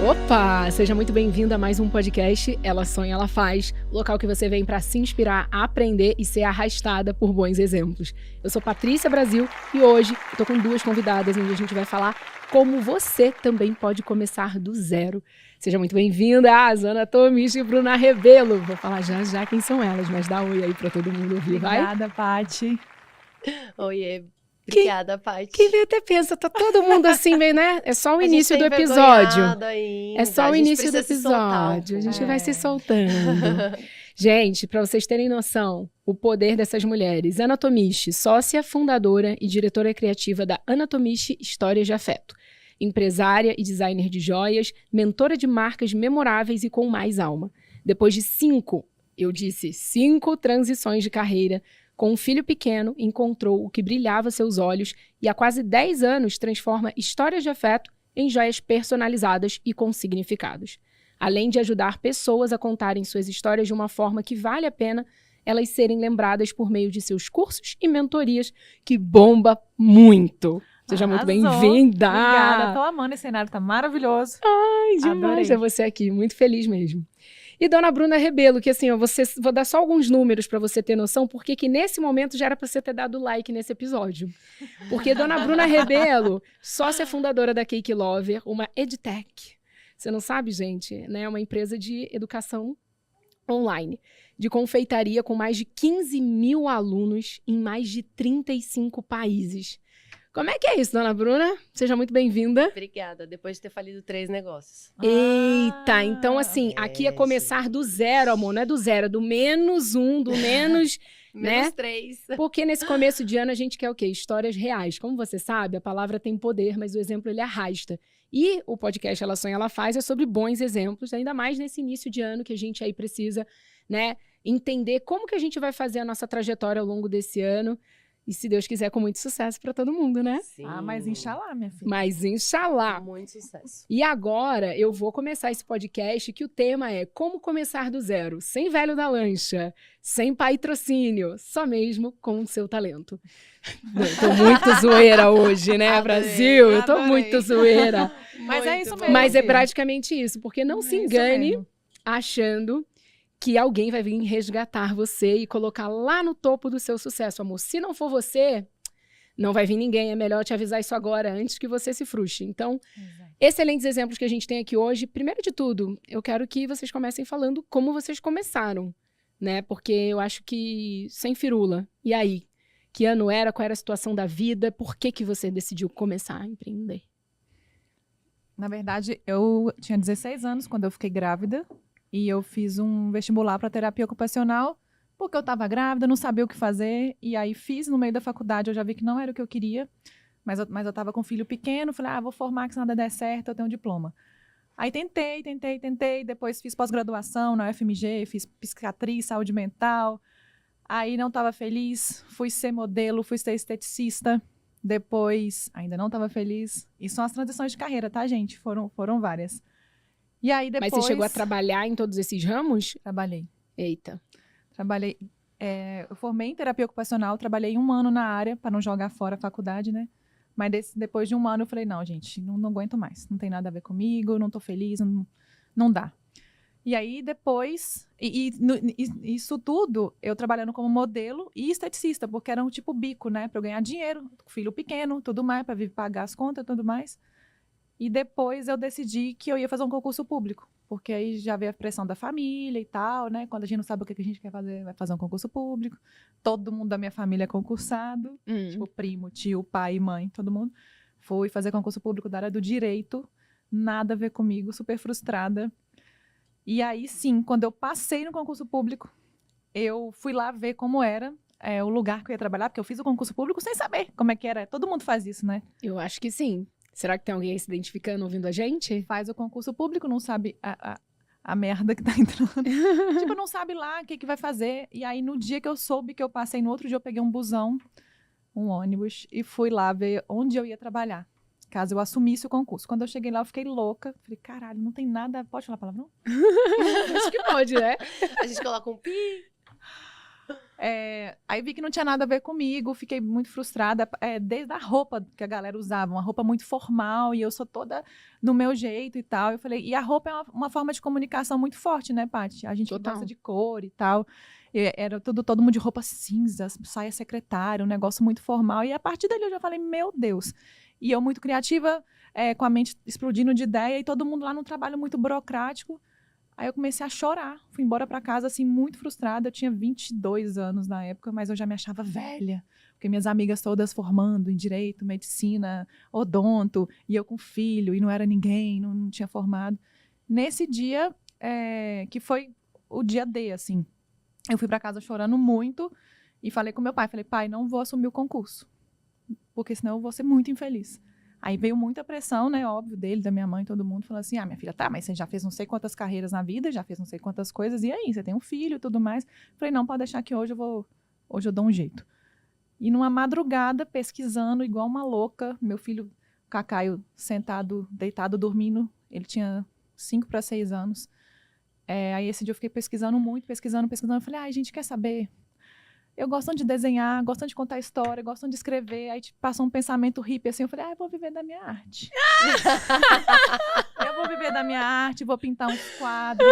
Opa! Seja muito bem-vindo a mais um podcast Ela Sonha, Ela Faz, local que você vem para se inspirar, aprender e ser arrastada por bons exemplos. Eu sou Patrícia Brasil e hoje eu tô com duas convidadas onde a gente vai falar como você também pode começar do zero. Seja muito bem-vinda, Ana Tomichi e Bruna Rebelo. Vou falar já quem são elas, mas dá oi aí para todo mundo ouvir, vai? Obrigada, Paty. Oiê. Obrigada, Paty. Quem vê até pensa, tá todo mundo assim, bem, né? É só o início do episódio. Ainda. É só o início do episódio. A gente vai se soltando. Gente, para vocês terem noção, o poder dessas mulheres. Ana Tomichi, sócia, fundadora e diretora criativa da Ana Tomichi Histórias de Afeto. Empresária e designer de joias, mentora de marcas memoráveis e com mais alma. Depois de 5 transições de carreira, com um filho pequeno, encontrou o que brilhava seus olhos e há quase 10 anos transforma histórias de afeto em joias personalizadas e com significados. Além de ajudar pessoas a contarem suas histórias de uma forma que vale a pena elas serem lembradas por meio de seus cursos e mentorias, que bomba muito. Seja muito bem-vinda! Obrigada, tô amando esse cenário, tá maravilhoso. Ai, demais é você aqui, muito feliz mesmo. E Dona Bruna Rebelo, que assim, vou dar só alguns números para você ter noção, porque que nesse momento já era para você ter dado like nesse episódio. Porque Dona Bruna Rebelo, sócia fundadora da Cake Lover, uma edtech. Você não sabe, gente, né? É uma empresa de educação online, de confeitaria com mais de 15 mil alunos em mais de 35 países. Como é que é isso, Dona Bruna? Seja muito bem-vinda. Obrigada, depois de ter falido 3 negócios. Eita, então assim, aqui é começar do zero, amor, não é do zero, é do -1, do menos, né? -3. Porque nesse começo de ano a gente quer o quê? Histórias reais. Como você sabe, a palavra tem poder, mas o exemplo ele arrasta. E o podcast Ela Sonha, Ela Faz é sobre bons exemplos, ainda mais nesse início de ano que a gente aí precisa, né, entender como que a gente vai fazer a nossa trajetória ao longo desse ano. E se Deus quiser, com muito sucesso para todo mundo, né? Sim. Mas inxalá, minha filha. Mas inxalá. Muito sucesso. E agora eu vou começar esse podcast que o tema é como começar do zero, sem velho da lancha, sem patrocínio, só mesmo com o seu talento. Eu tô muito zoeira hoje, né, Brasil? Eu tô muito zoeira. Mas é isso mesmo. Mas é praticamente isso, porque não se engane mesmo. achando que alguém vai vir resgatar você e colocar lá no topo do seu sucesso, amor. Se não for você, não vai vir ninguém. É melhor te avisar isso agora, antes que você se frustre. Então, excelentes exemplos que a gente tem aqui hoje. Primeiro de tudo, eu quero que vocês comecem falando como vocês começaram, né? Porque eu acho que sem firula. E aí? Que ano era? Qual era a situação da vida? Por que que você decidiu começar a empreender? Na verdade, eu tinha 16 anos quando eu fiquei grávida. E eu fiz um vestibular para terapia ocupacional, porque eu estava grávida, não sabia o que fazer. E aí fiz no meio da faculdade, eu já vi que não era o que eu queria. Mas eu estava com um filho pequeno, falei, vou formar que se nada der certo, eu tenho um diploma. Aí tentei. Depois fiz pós-graduação na UFMG, fiz psiquiatria, saúde mental. Aí não estava feliz, fui ser modelo, fui ser esteticista. Depois, ainda não estava feliz. E são as transições de carreira, tá, gente? Foram várias. E aí depois... Mas você chegou a trabalhar em todos esses ramos? Trabalhei. Eita. Trabalhei. Eu formei em terapia ocupacional, trabalhei 1 ano na área, para não jogar fora a faculdade, né? Mas depois de 1 ano eu falei, não, gente, não aguento mais. Não tem nada a ver comigo, não tô feliz, não dá. E aí depois, isso tudo, eu trabalhando como modelo e esteticista, porque era um tipo bico, né? Para eu ganhar dinheiro, filho pequeno, tudo mais, para pagar as contas e tudo mais. E depois eu decidi que eu ia fazer um concurso público, porque aí já veio a pressão da família e tal, né? Quando a gente não sabe o que a gente quer fazer, vai fazer um concurso público. Todo mundo da minha família é concursado, tipo primo, tio, pai, mãe, todo mundo. Fui fazer concurso público da área do direito, nada a ver comigo, super frustrada. E aí sim, quando eu passei no concurso público, eu fui lá ver como era o lugar que eu ia trabalhar, porque eu fiz o concurso público sem saber como é que era. Todo mundo faz isso, né? Eu acho que sim. Será que tem alguém aí se identificando, ouvindo a gente? Faz o concurso público, não sabe a merda que tá entrando. Tipo, não sabe lá o que vai fazer. E aí, no dia que eu soube que eu passei, no outro dia eu peguei um busão, um ônibus, e fui lá ver onde eu ia trabalhar, caso eu assumisse o concurso. Quando eu cheguei lá, eu fiquei louca. Falei, caralho, não tem nada... Pode falar palavrão? Acho que pode, né? A gente coloca um pi. Aí vi que não tinha nada a ver comigo, fiquei muito frustrada, desde a roupa que a galera usava, uma roupa muito formal, e eu sou toda do meu jeito e tal. Eu falei, e a roupa é uma forma de comunicação muito forte, né, Paty? A gente que gosta de cor e tal. Era todo mundo de roupa cinza, saia secretária, um negócio muito formal. E a partir dali eu já falei, meu Deus. E eu muito criativa, com a mente explodindo de ideia, e todo mundo lá num trabalho muito burocrático. Aí eu comecei a chorar, fui embora para casa, assim, muito frustrada. Eu tinha 22 anos na época, mas eu já me achava velha, porque minhas amigas todas formando em direito, medicina, odonto, e eu com filho, e não era ninguém, não tinha formado. Nesse dia, que foi o dia D, assim, eu fui para casa chorando muito e falei com meu pai, pai, não vou assumir o concurso, porque senão eu vou ser muito infeliz. Aí veio muita pressão, né, óbvio, dele, da minha mãe, todo mundo, falando assim, minha filha, tá, mas você já fez não sei quantas carreiras na vida, já fez não sei quantas coisas, e aí, você tem um filho e tudo mais. Falei, não, pode deixar que hoje eu dou um jeito. E numa madrugada, pesquisando, igual uma louca, meu filho, Cacaio, sentado, deitado, dormindo, ele tinha 5 para 6 anos. Aí esse dia eu fiquei pesquisando muito, pesquisando, eu falei, gente, quer saber? Eu gosto de desenhar, gosto de contar história, gosto de escrever. Aí passou um pensamento hippie assim, eu falei, eu vou viver da minha arte. Eu vou viver da minha arte, vou pintar uns quadros,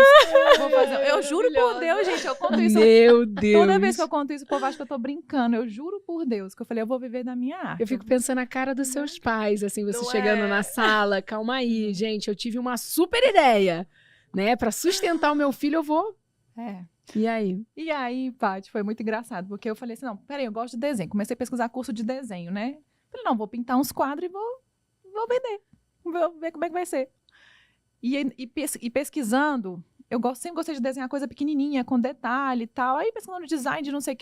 vou fazer... Eu juro por Deus, gente, eu conto isso. Meu Deus. Toda vez que eu conto isso, o povo acha que eu tô brincando. Eu juro por Deus, que eu falei, eu vou viver da minha arte. Eu fico pensando na cara dos seus pais, assim, você chegando na sala, calma aí, gente, eu tive uma super ideia, né? Pra sustentar o meu filho, eu vou... E aí? E aí, Paty, foi muito engraçado, porque eu falei assim, não, peraí, eu gosto de desenho. Comecei a pesquisar curso de desenho, né? Falei, não, vou pintar uns quadros e vou vender. Vou ver como é que vai ser. E pesquisando, sempre gostei de desenhar coisa pequenininha, com detalhe e tal. Aí pesquisando design de não sei o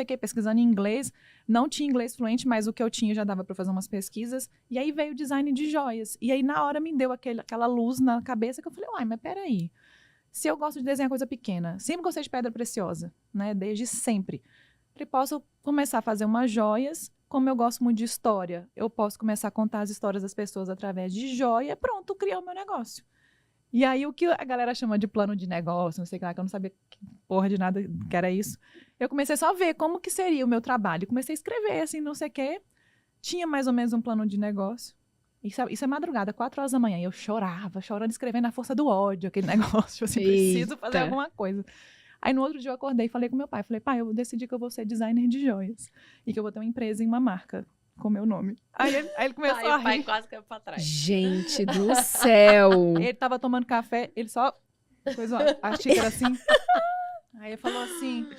quê, pesquisando em inglês. Não tinha inglês fluente, mas o que eu tinha já dava para fazer umas pesquisas. E aí veio o design de joias. E aí na hora me deu aquela luz na cabeça que eu falei, mas peraí. Se eu gosto de desenhar coisa pequena, sempre gostei de pedra preciosa, né? Desde sempre. Eu posso começar a fazer umas joias, como eu gosto muito de história. Eu posso começar a contar as histórias das pessoas através de joia, pronto, criar o meu negócio. E aí o que a galera chama de plano de negócio, não sei o que lá, que eu não sabia que porra de nada que era isso. Eu comecei só a ver como que seria o meu trabalho. Comecei a escrever, assim, não sei o quê. Tinha mais ou menos um plano de negócio. Isso é madrugada, 4 horas da manhã. E eu chorando, escrevendo na força do ódio, aquele negócio. Assim, preciso fazer alguma coisa. Aí no outro dia eu acordei e falei com meu pai. Falei, pai, eu decidi que eu vou ser designer de joias. E que eu vou ter uma empresa em uma marca com meu nome. Aí ele começou a rir. O pai quase caiu pra trás. Gente do céu! Ele tava tomando café, ele só pôs a xícara assim. Aí ele falou assim...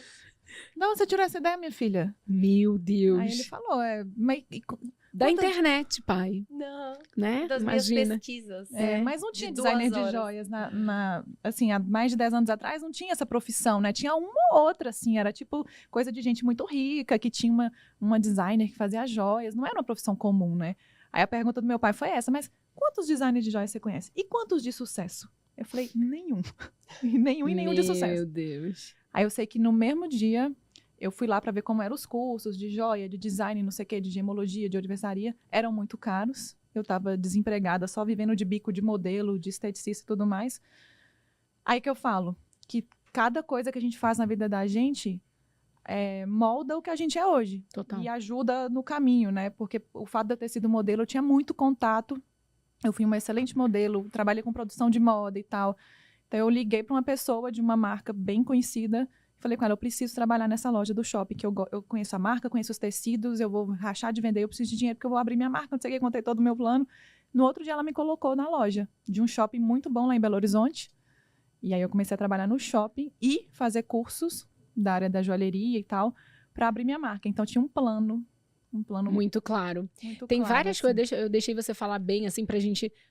Não, você tirou essa ideia, minha filha? Meu Deus. Aí ele falou, mas... Da internet, pai. Não, né? das Imagina. minhas pesquisas. Mas não tinha designer de joias assim, há mais de 10 anos atrás não tinha essa profissão, né? Tinha uma ou outra, assim, era tipo coisa de gente muito rica, que tinha uma designer que fazia joias, não era uma profissão comum, né? Aí a pergunta do meu pai foi essa, mas quantos designers de joias você conhece? E quantos de sucesso? Eu falei, nenhum. nenhum de sucesso. Meu Deus. Aí eu sei que no mesmo dia... Eu fui lá para ver como eram os cursos de joia, de design, não sei o quê, de gemologia, de odivesaria. Eram muito caros. Eu estava desempregada, só vivendo de bico de modelo, de esteticista e tudo mais. Aí que eu falo que cada coisa que a gente faz na vida da gente molda o que a gente é hoje. Total. E ajuda no caminho, né? Porque o fato de eu ter sido modelo, eu tinha muito contato. Eu fui uma excelente modelo, trabalhei com produção de moda e tal. Então eu liguei para uma pessoa de uma marca bem conhecida. Falei com ela, eu preciso trabalhar nessa loja do shopping, que eu conheço a marca, conheço os tecidos, eu vou rachar de vender, eu preciso de dinheiro porque eu vou abrir minha marca, não sei o que, contei todo o meu plano. No outro dia ela me colocou na loja de um shopping muito bom lá em Belo Horizonte. E aí eu comecei a trabalhar no shopping e fazer cursos da área da joalheria e tal, para abrir minha marca. Então tinha um plano muito claro. Muito Tem claro, várias assim. coisas, eu deixei você falar bem, assim, para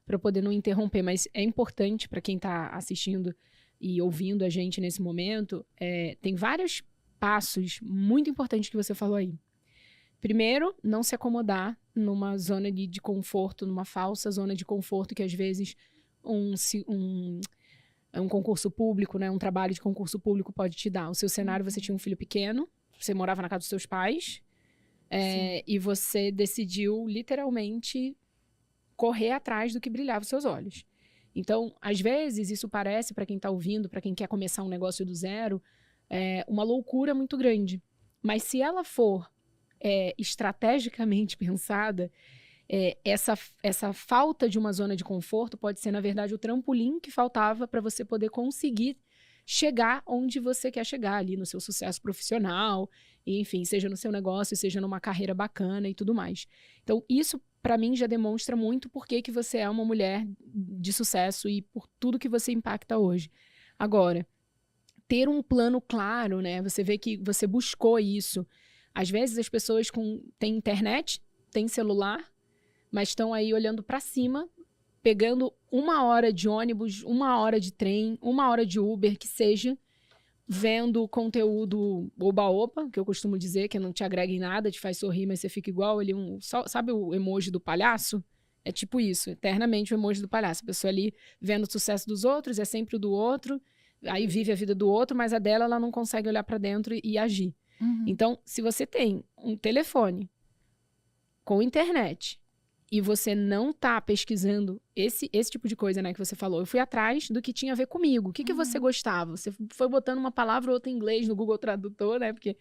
eu poder não interromper, mas é importante para quem tá assistindo e ouvindo a gente nesse momento, tem vários passos muito importantes que você falou aí. Primeiro, não se acomodar numa zona de conforto, numa falsa zona de conforto que às vezes um concurso público, né, um trabalho de concurso público pode te dar. O seu cenário, você tinha um filho pequeno, você morava na casa dos seus pais, e você decidiu literalmente correr atrás do que brilhava os seus olhos. Então, às vezes, isso parece, para quem está ouvindo, para quem quer começar um negócio do zero, uma loucura muito grande. Mas se ela for estrategicamente pensada, essa falta de uma zona de conforto pode ser, na verdade, o trampolim que faltava para você poder conseguir chegar onde você quer chegar ali, no seu sucesso profissional, e, enfim, seja no seu negócio, seja numa carreira bacana e tudo mais. Então, isso, para mim, já demonstra muito por que você é uma mulher de sucesso e por tudo que você impacta hoje. Agora, ter um plano claro, né? Você vê que você buscou isso. Às vezes as pessoas têm internet, têm celular, mas estão aí olhando para cima, pegando 1 hora de ônibus, 1 hora de trem, 1 hora de Uber, que seja, vendo conteúdo oba-oba, que eu costumo dizer, que não te agrega em nada, te faz sorrir, mas você fica igual ali, sabe o emoji do palhaço? É tipo isso, eternamente o emoji do palhaço. A pessoa ali vendo o sucesso dos outros, é sempre o do outro, aí vive a vida do outro, mas a dela ela não consegue olhar para dentro e agir. Então, se você tem um telefone com internet e você não tá pesquisando esse tipo de coisa, né, que você falou, eu fui atrás do que tinha a ver comigo. O que você gostava? Você foi botando uma palavra ou outra em inglês no Google Tradutor, né? Porque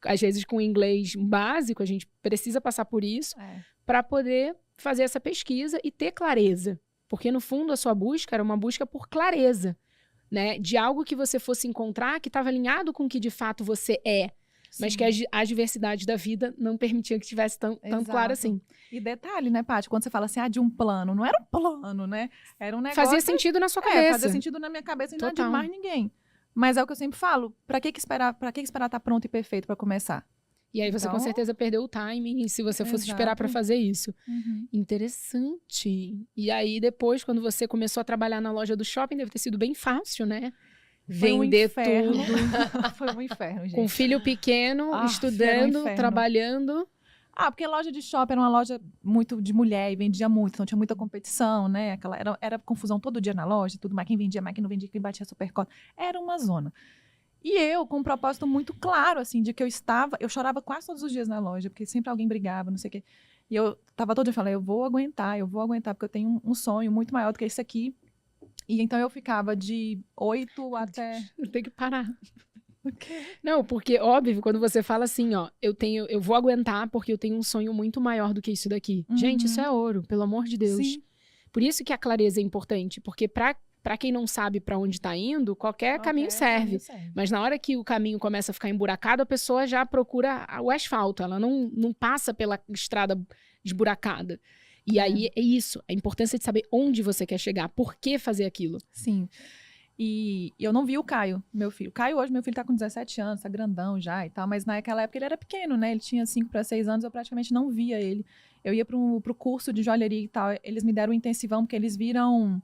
às vezes com inglês básico a gente precisa passar por isso para poder fazer essa pesquisa e ter clareza. Porque no fundo a sua busca era uma busca por clareza, né? De algo que você fosse encontrar que estava alinhado com o que de fato você é. Sim. Mas que as adversidades da vida não permitiam que tivesse tanto claro assim. E detalhe, né, Paty? Quando você fala assim, de um plano, não era um plano, né? Era um negócio... Fazia sentido na sua cabeça. Fazia sentido na minha cabeça e não de mais ninguém. Mas é o que eu sempre falo, pra que esperar estar pronto e perfeito pra começar? E aí você com certeza perdeu o timing se você fosse esperar pra fazer isso. Interessante. E aí depois, quando você começou a trabalhar na loja do shopping, deve ter sido bem fácil, né? Vender tudo. Foi um inferno, gente. Com filho pequeno, estudando, trabalhando. Porque loja de shopping era uma loja muito de mulher e vendia muito, então tinha muita competição, né? Era confusão todo dia na loja, tudo mais. Quem vendia mais, quem não vendia, quem batia super cota. Era uma zona. E eu, com um propósito muito claro, assim, de que eu chorava quase todos os dias na loja, porque sempre alguém brigava, não sei o quê. E eu tava todo dia falando, eu vou aguentar, porque eu tenho um sonho muito maior do que esse aqui. E então eu ficava de 8 até... Eu tenho que parar. Não, porque, óbvio, quando você fala assim, eu vou aguentar porque eu tenho um sonho muito maior do que isso daqui. Gente, isso é ouro, pelo amor de Deus. Sim. Por isso que a clareza é importante, porque pra quem não sabe pra onde tá indo, qualquer caminho serve. Mas na hora que o caminho começa a ficar emburacado, a pessoa já procura o asfalto, ela não passa pela estrada esburacada. E aí é isso, a importância de saber onde você quer chegar, por que fazer aquilo. Sim. E eu não vi o Caio, meu filho. O Caio hoje, meu filho tá com 17 anos, tá grandão já e tal, mas naquela época ele era pequeno, né? Ele tinha 5 para 6 anos, eu praticamente não via ele. Eu ia pro curso de joalheria e tal, eles me deram um intensivão porque eles viram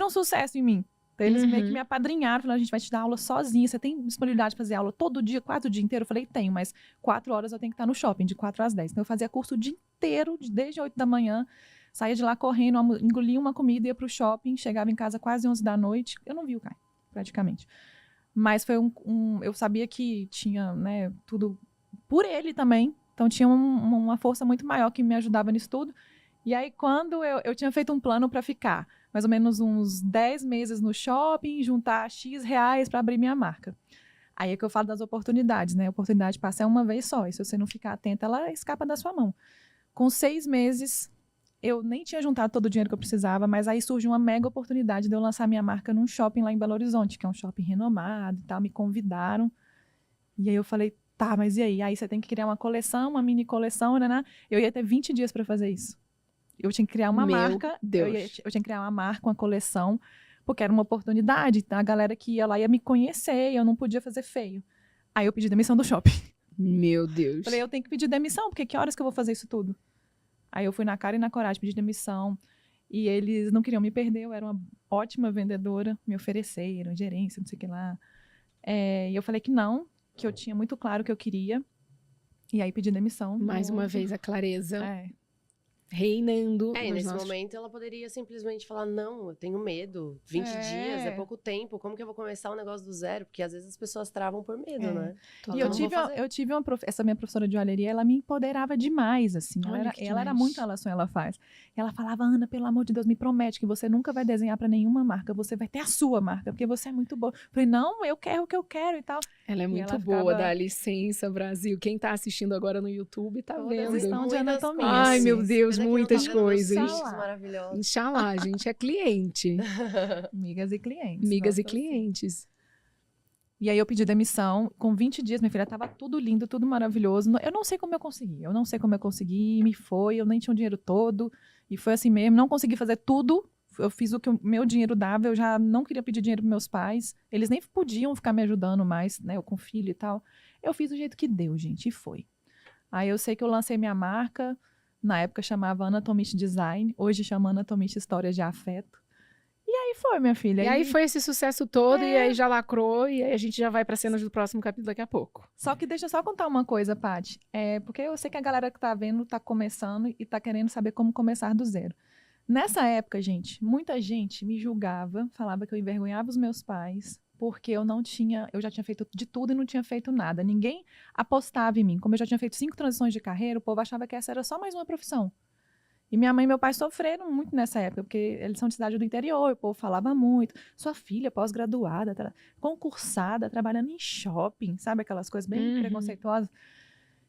sucesso em mim. Então eles meio que me apadrinharam, falaram, a gente vai te dar aula sozinha, você tem disponibilidade de fazer aula todo dia, quase o dia inteiro? Eu falei, tenho, mas 4 horas eu tenho que estar no shopping, de 4 às 10. Então eu fazia curso o dia inteiro, desde 8 da manhã, saía de lá correndo, engolia uma comida, ia pro shopping, chegava em casa quase 11 da noite. Eu não vi o Caio, praticamente. Mas foi eu sabia que tinha, né, tudo por ele também. Então tinha uma força muito maior que me ajudava nisso tudo. E aí, quando eu tinha feito um plano para ficar mais ou menos uns 10 meses no shopping, juntar X reais para abrir minha marca. Aí é que eu falo das oportunidades, né? A oportunidade passa uma vez só. E se você não ficar atenta, ela escapa da sua mão. Com 6 meses, eu nem tinha juntado todo o dinheiro que eu precisava, mas aí surgiu uma mega oportunidade de eu lançar minha marca num shopping lá em Belo Horizonte, que é um shopping renomado e tal. Me convidaram. E aí eu falei, tá, mas e aí? Aí você tem que criar uma coleção, uma mini coleção, né? Eu ia ter 20 dias para fazer isso. Eu tinha que criar uma marca. Deus. Eu tinha que criar uma marca, uma coleção, porque era uma oportunidade. Então a galera que ia lá ia me conhecer e eu não podia fazer feio. Aí eu pedi demissão do shopping. Meu Deus. Falei, eu tenho que pedir demissão, porque que horas que eu vou fazer isso tudo? Aí eu fui na cara e na coragem, pedi demissão. E eles não queriam me perder, eu era uma ótima vendedora, me ofereceram, gerência, não sei o que lá. E eu falei que não, que eu tinha muito claro o que eu queria. E aí pedi demissão. Mais uma vez a clareza. reinando. E nos nesse nossos... momento ela poderia simplesmente falar, não, eu tenho medo, 20 dias é pouco tempo, como que eu vou começar um negócio do zero? Porque às vezes as pessoas travam por medo, né? E eu tive essa minha professora de joalheria, ela me empoderava demais, assim. Ela era muito relação, ela faz. Ela falava, Ana, pelo amor de Deus, me promete que você nunca vai desenhar pra nenhuma marca, você vai ter a sua marca, porque você é muito boa. Eu falei, não, eu quero o que eu quero e tal. Ela é muito boa, dá licença, Brasil. Quem tá assistindo agora no YouTube tá vendo. Questão de anatomia. Ai, meu Deus, muitas coisas. Maravilhosos. Inxalá, a gente é cliente. Amigas e clientes. Amigas e clientes. E aí eu pedi demissão, com 20 dias, minha filha, tava tudo lindo, tudo maravilhoso. Eu não sei como eu consegui, me foi, eu nem tinha o dinheiro todo, e foi assim mesmo, não consegui fazer tudo, eu fiz o que o meu dinheiro dava, eu já não queria pedir dinheiro pros meus pais, eles nem podiam ficar me ajudando mais, né, eu com filho e tal. Eu fiz do jeito que deu, gente, e foi. Aí eu sei que eu lancei minha marca, na época chamava Anatomist Design, hoje chama Anatomist Histórias de Afeto. E aí foi, minha filha. E aí foi esse sucesso todo, e aí já lacrou, e aí a gente já vai pra cenas do próximo capítulo daqui a pouco. Só que deixa eu só contar uma coisa, Paty. Porque eu sei que a galera que tá vendo tá começando e tá querendo saber como começar do zero. Nessa época, gente, muita gente me julgava, falava que eu envergonhava os meus pais, porque eu já tinha feito de tudo e não tinha feito nada. Ninguém apostava em mim. Como eu já tinha feito 5 transições de carreira, o povo achava que essa era só mais uma profissão. E minha mãe e meu pai sofreram muito nessa época, porque eles são de cidade do interior, o povo falava muito. Sua filha, pós-graduada, concursada, trabalhando em shopping, sabe? Aquelas coisas bem preconceituosas.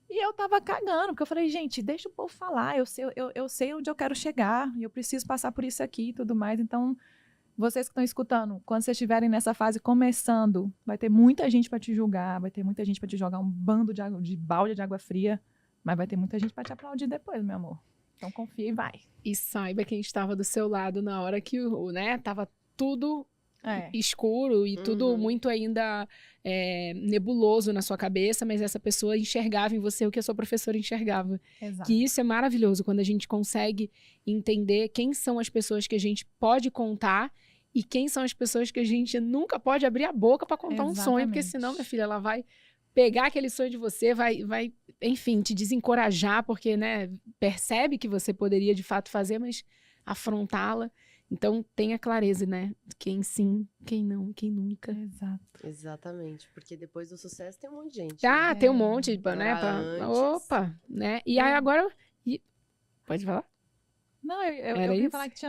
E eu tava cagando, porque eu falei, gente, deixa o povo falar, eu sei onde eu quero chegar, e eu preciso passar por isso aqui e tudo mais. Então, vocês que estão escutando, quando vocês estiverem nessa fase começando, vai ter muita gente para te julgar, vai ter muita gente para te jogar um bando de balde de água fria, mas vai ter muita gente para te aplaudir depois, meu amor. Então confia e vai. E saiba quem estava do seu lado na hora que, tava tudo escuro e tudo muito ainda nebuloso na sua cabeça, mas essa pessoa enxergava em você o que a sua professora enxergava. Exato. Que isso é maravilhoso, quando a gente consegue entender quem são as pessoas que a gente pode contar e quem são as pessoas que a gente nunca pode abrir a boca para contar um sonho, porque senão, minha filha, ela vai pegar aquele sonho de você, vai, enfim, te desencorajar, porque, né, percebe que você poderia de fato fazer, mas afrontá-la. Então, tenha clareza, né? Quem sim, quem não, quem nunca. Exato. Exatamente, porque depois do sucesso tem um monte de gente. Ah, tem um monte, né? Antes. Né? E aí agora... Pode falar? Não, eu queria falar que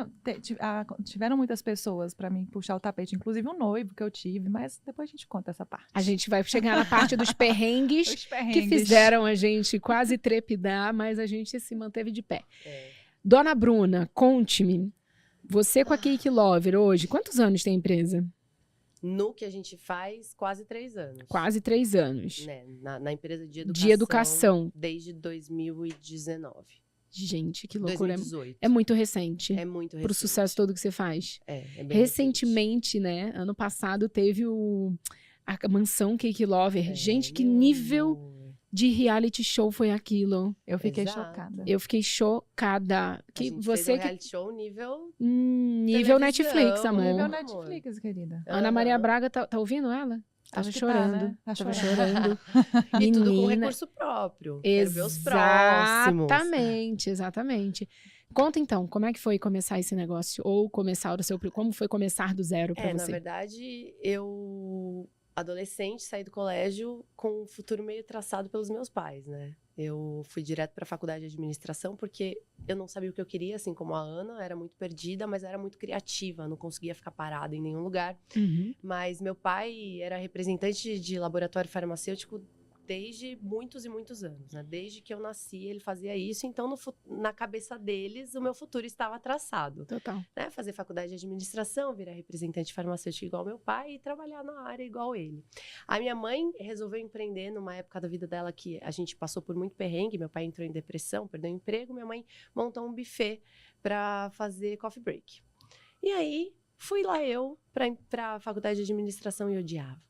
tiveram muitas pessoas pra mim puxar o tapete, inclusive um noivo que eu tive, mas depois a gente conta essa parte. A gente vai chegar na parte dos perrengues, que fizeram a gente quase trepidar, mas a gente se manteve de pé. Dona Bruna, conte-me, você com a Cake Lover hoje, quantos anos tem a empresa? No que a gente faz, quase 3 anos. Quase 3 anos. Né? Na empresa de educação. De educação. Desde 2019. Gente, que loucura. 2018. É muito recente. É muito recente. Pro sucesso todo que você faz. É bem recentemente, recente. né? Ano passado teve a mansão Cake Lover. Gente, que nível de reality show foi aquilo? Eu fiquei chocada. Eu fiquei chocada. Que a gente fez um reality show nível Netflix, amor. Nível Netflix, querida. Ana Maria Braga, tá ouvindo ela? Tava chorando. Tá, né? Tava chorando. E tudo com recurso próprio. Quero ver os próximos. Exatamente. Conta então, como é que foi começar esse negócio? Ou começar como foi começar do zero pra você? Na verdade, eu, adolescente, saí do colégio com um futuro meio traçado pelos meus pais, né? Eu fui direto para a faculdade de administração porque eu não sabia o que eu queria, assim como a Ana, era muito perdida, mas era muito criativa, não conseguia ficar parada em nenhum lugar. Mas meu pai era representante de laboratório farmacêutico desde muitos e muitos anos, né? Desde que eu nasci, ele fazia isso. Então, na cabeça deles, o meu futuro estava traçado. Total. Né? Fazer faculdade de administração, virar representante farmacêutico igual meu pai e trabalhar na área igual ele. A minha mãe resolveu empreender numa época da vida dela que a gente passou por muito perrengue. Meu pai entrou em depressão, perdeu o emprego. Minha mãe montou um buffet para fazer coffee break. E aí, fui lá eu para a faculdade de administração e odiava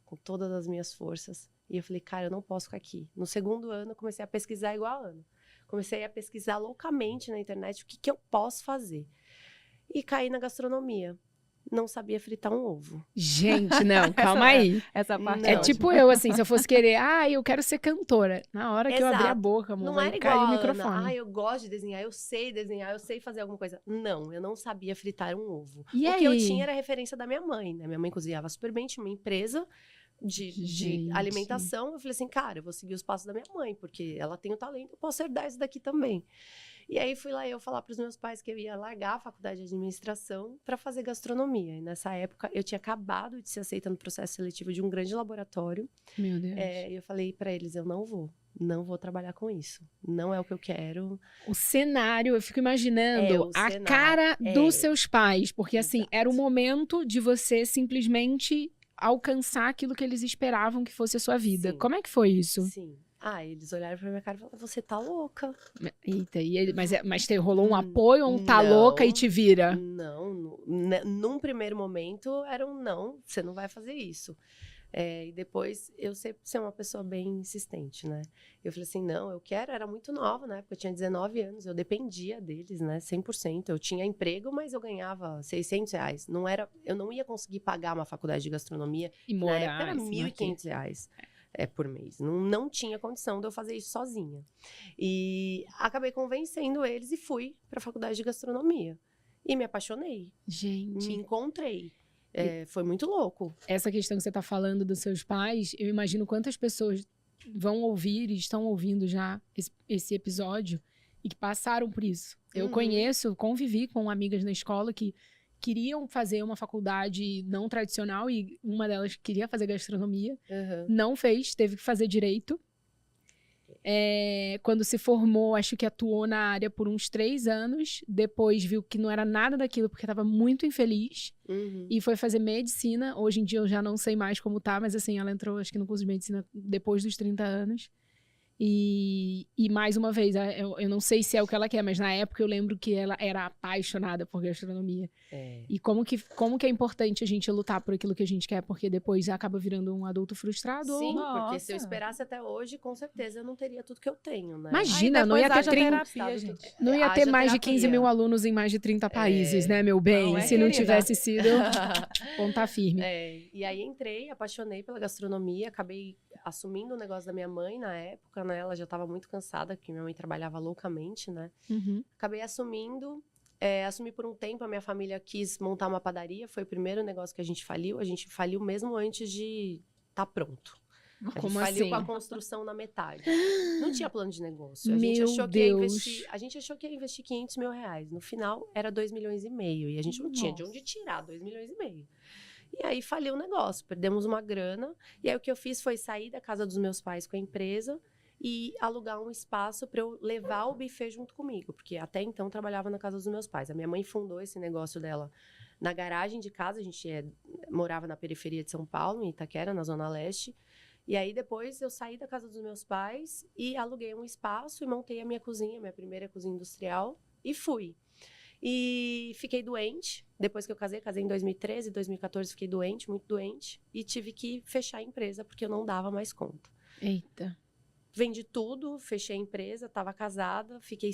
com todas as minhas forças. E eu falei, cara, eu não posso ficar aqui. No segundo ano, eu comecei a pesquisar igual a Ana. Comecei a pesquisar loucamente na internet o que eu posso fazer. E caí na gastronomia. não sabia fritar um ovo. Gente, não, calma aí. Essa parte Não. É ótima. tipo eu, assim, se eu fosse querer, eu quero ser cantora. Na hora que eu abrir a Exato. boca, amor, Não vai era cair igual o a microfone. Ana. Eu gosto de desenhar, eu sei fazer alguma coisa. Não, eu não sabia fritar um ovo. E o aí? que eu tinha era a referência da minha mãe, né? Minha mãe cozinhava super bem, tinha uma empresa de Gente. alimentação. Eu falei assim, cara, eu vou seguir os passos da minha mãe, porque ela tem o talento, eu posso herdar isso daqui também. E aí fui lá eu falar para os meus pais que eu ia largar a faculdade de administração para fazer gastronomia. E nessa época eu tinha acabado de ser aceita no processo seletivo de um grande laboratório. Meu Deus. E eu falei para eles, eu não vou trabalhar com isso. Não é o que eu quero. O cenário, eu fico imaginando o a cenário, cara dos seus pais, porque assim, Exato. era o momento de você simplesmente alcançar aquilo que eles esperavam que fosse a sua vida. Sim. Como é que foi isso? Sim. Eles olharam pra minha cara e falaram, você tá louca. Eita, mas rolou um apoio ou um tá Não. louca e te vira? Não, num primeiro momento era um não, você não vai fazer isso. E depois eu sempre ser uma pessoa bem insistente, né? Eu falei assim, não, eu quero, era muito nova, né? Porque eu tinha 19 anos, eu dependia deles, né? 100%. Eu tinha emprego, mas eu ganhava R$600. Eu não ia conseguir pagar uma faculdade de gastronomia. E Na morar, época era assim, R$1.500 por mês. Não tinha condição de eu fazer isso sozinha. E acabei convencendo eles e fui para a faculdade de gastronomia. E me apaixonei, Gente, me encontrei. Foi muito louco. essa questão que você tá falando dos seus pais, eu imagino quantas pessoas vão ouvir e estão ouvindo já esse episódio e que passaram por isso. Eu convivi com amigas na escola que queriam fazer uma faculdade não tradicional e uma delas queria fazer gastronomia. Não fez, teve que fazer direito. Quando se formou, acho que atuou na área por uns 3 anos. Depois viu que não era nada daquilo porque estava muito infeliz. E foi fazer medicina. Hoje em dia eu já não sei mais como tá, mas assim, ela entrou acho que no curso de medicina depois dos 30 anos. E mais uma vez, eu não sei se é o que ela quer, mas na época eu lembro que ela era apaixonada por gastronomia. E como que é importante a gente lutar por aquilo que a gente quer, porque depois acaba virando um adulto frustrado. Sim, ou... porque se eu Nossa. esperasse até hoje, com certeza eu não teria tudo que eu tenho, né? Imagina, Aí não ia depois ter haja 30, terapia, gente. não ia ter Haja mais de terapia. 15 mil alunos em mais de 30 países, né, meu bem? Não, Se não querida. tivesse sido, ponta firme. E aí entrei, apaixonei pela gastronomia, acabei assumindo o negócio da minha mãe na época, né? Ela já estava muito cansada, porque minha mãe trabalhava loucamente, né? Acabei assumindo, assumi por um tempo, a minha família quis montar uma padaria, foi o primeiro negócio que a gente faliu mesmo antes de estar pronto. A Como gente faliu assim? com a construção na metade. Não tinha plano de negócio. A Meu gente Deus. achou que ia investir R$500 mil. No final, era R$2,5 milhões. E a gente não tinha de onde tirar R$2,5 milhões. E aí faliu o negócio, perdemos uma grana. E aí o que eu fiz foi sair da casa dos meus pais com a empresa e alugar um espaço para eu levar o buffet junto comigo. Porque até então eu trabalhava na casa dos meus pais. A minha mãe fundou esse negócio dela na garagem de casa. A gente morava na periferia de São Paulo, em Itaquera, na Zona Leste. E aí depois eu saí da casa dos meus pais e aluguei um espaço e montei a minha cozinha, minha primeira cozinha industrial, e fui. E fiquei doente, depois que eu casei em 2013, 2014 fiquei doente, muito doente, e tive que fechar a empresa porque eu não dava mais conta. Eita. Vendi tudo, fechei a empresa, estava casada, fiquei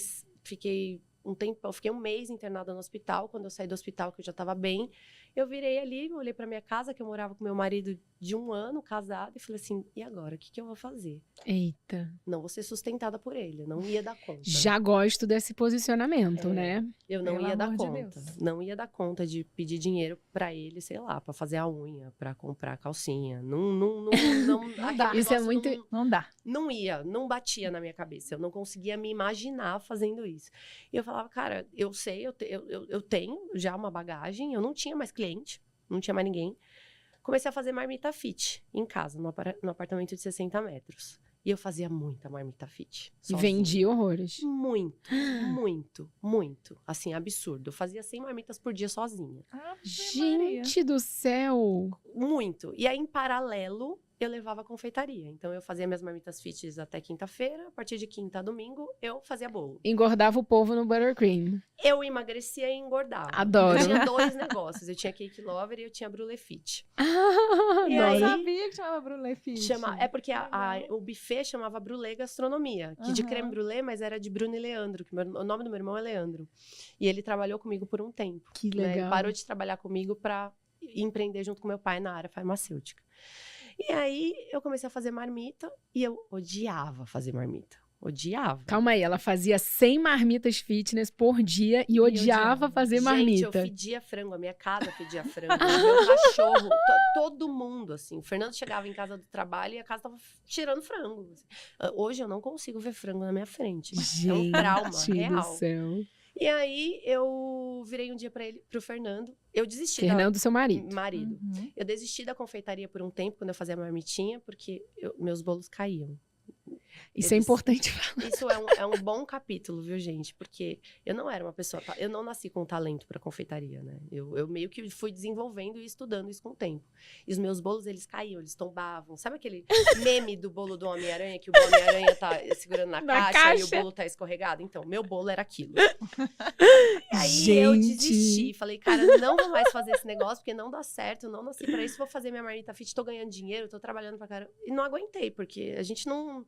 um tempo, eu fiquei um mês internada no hospital. Quando eu saí do hospital, que eu já estava bem, eu virei ali, olhei para minha casa, que eu morava com meu marido de 1 ano, casado, e falei assim, e agora, o que eu vou fazer? Eita. Não vou ser sustentada por ele, eu não ia dar conta. Já gosto desse posicionamento, né? Eu não Pelo ia dar amor de conta. Deus. Não ia dar conta de pedir dinheiro pra ele, sei lá, pra fazer a unha, pra comprar calcinha. Não dá. Isso é muito... Não dá. Não batia na minha cabeça. Eu não conseguia me imaginar fazendo isso. E eu falava, cara, eu sei, eu tenho já uma bagagem, eu não tinha mais cliente, não tinha mais ninguém. Comecei a fazer marmita fit em casa, no apartamento de 60 metros. E eu fazia muita marmita fit. E sozinha. vendi horrores. Muito. Assim, absurdo. Eu fazia 100 marmitas por dia sozinha. Ave Maria. Gente do céu! Muito. E aí, em paralelo, eu levava a confeitaria. Então, eu fazia minhas marmitas fit até quinta-feira. A partir de quinta a domingo, eu fazia bolo. Engordava o povo no buttercream. Eu emagrecia e engordava. Adoro. Eu tinha 2 negócios. Eu tinha Cake Lover e eu tinha Brulé Fit. E Eu aí, sabia que chamava Brulé Fit. É porque o buffet chamava Brulé Gastronomia. Que de creme brulé, mas era de Bruno e Leandro. Que o nome do meu irmão é Leandro. E ele trabalhou comigo por um tempo. que Né? legal. Ele parou de trabalhar comigo para empreender junto com meu pai na área farmacêutica. E aí, eu comecei a fazer marmita e eu odiava fazer marmita. Odiava. Calma aí, ela fazia 100 marmitas fitness por dia e odiava fazer Gente, marmita. eu fedia frango, a minha casa fedia frango, o meu cachorro, todo mundo, assim. O Fernando chegava em casa do trabalho e a casa tava cheirando frango. Assim. Hoje eu não consigo ver frango na minha frente. É um trauma real. Do céu. E aí, eu virei um dia pro Fernando. Eu desisti Fernando, seu marido. marido. Eu desisti da confeitaria por um tempo, quando eu fazia marmitinha, porque meus bolos caíam. Isso é importante falar. Isso é um bom capítulo, viu, gente? Porque eu não era uma pessoa... Eu não nasci com talento para confeitaria, né? Eu meio que fui desenvolvendo e estudando isso com o tempo. E os meus bolos, eles caíam, eles tombavam. Sabe aquele meme do bolo do Homem-Aranha, que o Homem-Aranha tá segurando na caixa e o bolo tá escorregado? Então, meu bolo era aquilo. E aí eu desisti. Falei, cara, não vou mais fazer esse negócio, porque não dá certo. Eu não nasci para isso. Vou fazer minha marmita fit, tô ganhando dinheiro, tô trabalhando pra caramba. E não aguentei, porque a gente não